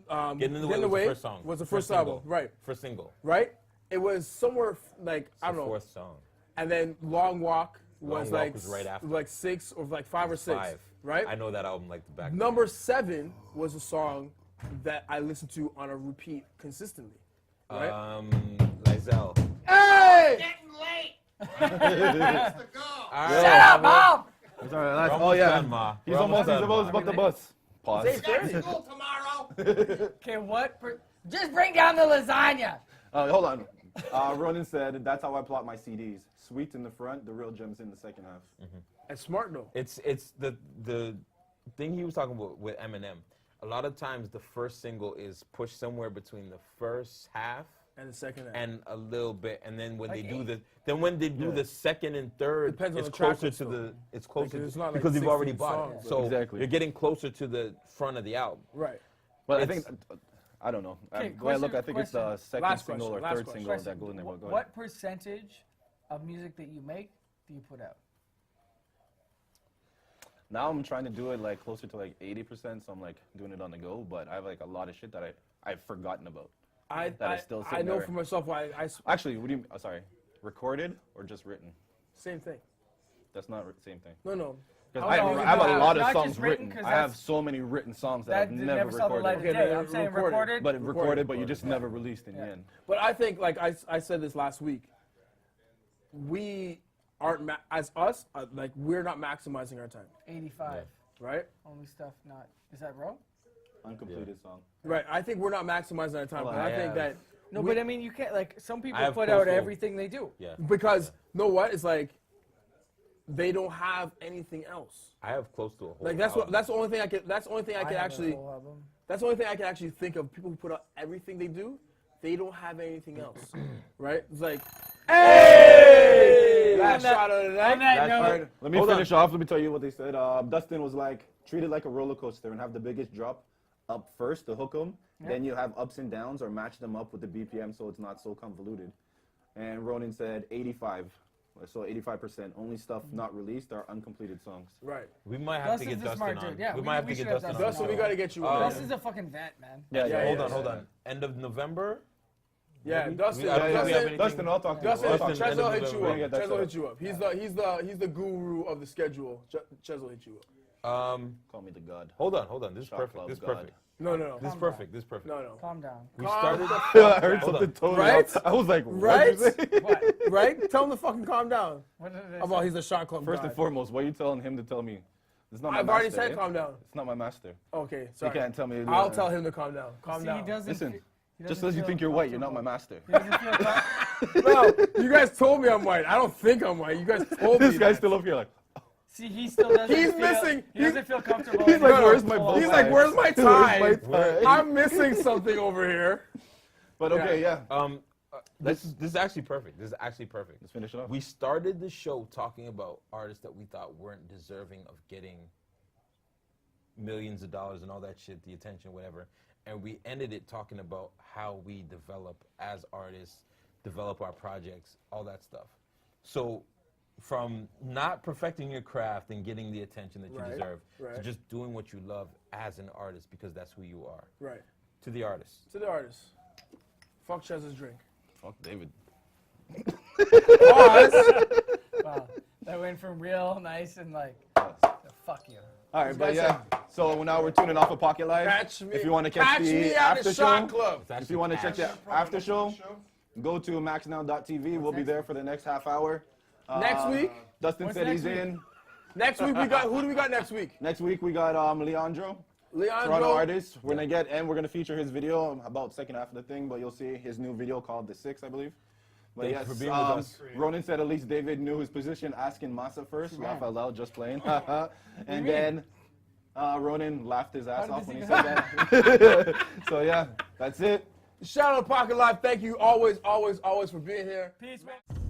Getting in the Way was the first song. Was the First first album, single. right? First single. Right. It was somewhere like I It's the don't know, 4th song. and then Long Walk was Long Walk like was right after. like 6 or like 5 or 6, 5. right? I know that album like the back. of my Number hand. 7 was a song that I listened to on a repeat consistently, right? Lizelle. Hey! Let's go. Shut up, Mom! Sorry, We're that's, almost oh yeah, done, Ma. he's We're almost done, Ma. about the bus. Pause. It's Got 8:30. school tomorrow. Okay, what? Just bring down the lasagna. Hold on. Ronan said, that's how I plot my CDs. Sweets in the front, the real gems in the second half. It's smart though. It's the thing he was talking about with Eminem. A lot of times the first single is pushed somewhere between the first half And the second half. and a little bit, and then when Like they do eight. the second and third, Depends on it's the track closer list, to though. the it's closer Like, it's to- not like because you've already 16 bought it. songs. So Exactly. you're getting closer to the front of the album. Right. But I It's- think, I don't know. Okay, The way I look, I question- think it's the question. second Last single question, or last third question. single that goes in there. Go ahead. What percentage of music that you make do you put out? Now I'm trying to do it like closer to like 80%, so I'm like doing it on the go. But I have like a lot of shit that I've forgotten about. That is still I sitting know there. for myself why Actually, what do you? Sorry, recorded or just written? same thing. That's not same thing. No. Because I I, was I have a gonna lot of not songs just written, written. 'cause I have that's- so many written songs that, That I've did never saw the light recorded. of Okay, day. then I'm saying recorded. recorded. But recorded, but you just never released in the end. But I think like I said this last week. We aren't as us like we're not maximizing our time, 85. right? Only stuff not. Is that wrong? Uncompleted song. Right. I think we're not maximizing our time. Well, But I I think have- that No, we- but I mean, you can't, like, some people have put out postal- everything they do. Yeah. because know what? It's like they don't have anything else. I have close to a whole. Like that's album. that's the only thing I can. That's the only thing I can have a actually. full album. That's the only thing I can actually think of. People who put out everything they do, they don't have anything else, right? It's like, hey, last shot of the night. On that That's note, right. Let me finish off. Let me tell you what they said. Dustin was like, treat it like a roller coaster and have the biggest drop up first to hook them. Then you have ups and downs or match them up with the BPM so it's not so convoluted. And Ronan said 85. So 85%. Only stuff not released are uncompleted songs. Right. We might have to Dustin's get a Dustin smart on. dude. Yeah, we we- might have we to should get have Dustin on. Dustin Dustin, the we show. got to get you on. Dustin's a fucking vet, man. Yeah, Hold on. End of November. Yeah, Dustin. I don't think we have Dustin, anything- Dustin, I'll talk to you. Dustin, I'll talk to you. Dustin, Chezo end of hit you November. up. Yeah, Chezo hit you up. He's the guru of the schedule. Chezo hit you up. Call me the god. Hold on. This is Shot perfect. club This is god. perfect. No. This is perfect. This is perfect. No. Calm down. We started. I heard Hold something on. totally Right? off. I was like, Right? what did you say? What? Right? Tell him to fucking calm down. What did I About say? he's a shot club First guy. and foremost, what are you telling him to tell me? It's not my I've master. already said eh? calm down. It's not my master. Okay, You sorry. can't tell me. I'll tell him to calm down. Calm See, down. he doesn't. Listen, he just doesn't because you feel think you're white, you're not my comfortable. master. He doesn't feel No, you guys told me I'm white. I don't think I'm white. You guys told me This guy's that. still up here like, See, he still doesn't. He's feel, missing- He doesn't feel comfortable. he's like, No, where's my full bow He's tie? like, where's my tie? Where's my tie? I'm missing something over here. But okay, yeah. This is actually perfect. This is actually perfect. Let's finish it off. We started the show talking about artists that we thought weren't deserving of getting millions of dollars and all that shit, the attention, whatever. And we ended it talking about how we develop as artists, develop our projects, all that stuff. So from not perfecting your craft and getting the attention that you Right, deserve to right. just doing what you love as an artist because that's who you are. Right. To the artist. To the artist. Fuck Chez's drink. Fuck David. Pause. Wow, that went from real nice and like, fuck you. All right, but guys yeah. So now we're tuning off of Pocket Live. Catch me. If you want to catch me the at after the shot show, club. if you want to check the after show, go to maxnow.tv. We'll be there for the next half hour. Next week. Dustin What's said he's next week? in. Next week we got. Who do we got next week? Next week we got Leandro, Toronto Leandro. artist. We're gonna get and we're gonna feature his video about second half of the thing, but you'll see his new video called The Six, I believe. But Thank yes, you for being with us. Ronan said at least David knew his position, asking Massa first. Man. Laugh out loud, just playing. And mean? then Ronan laughed his ass did off this when he even said that. So yeah, that's it. Shout out to Pocket Live. Thank you always for being here. Peace, man.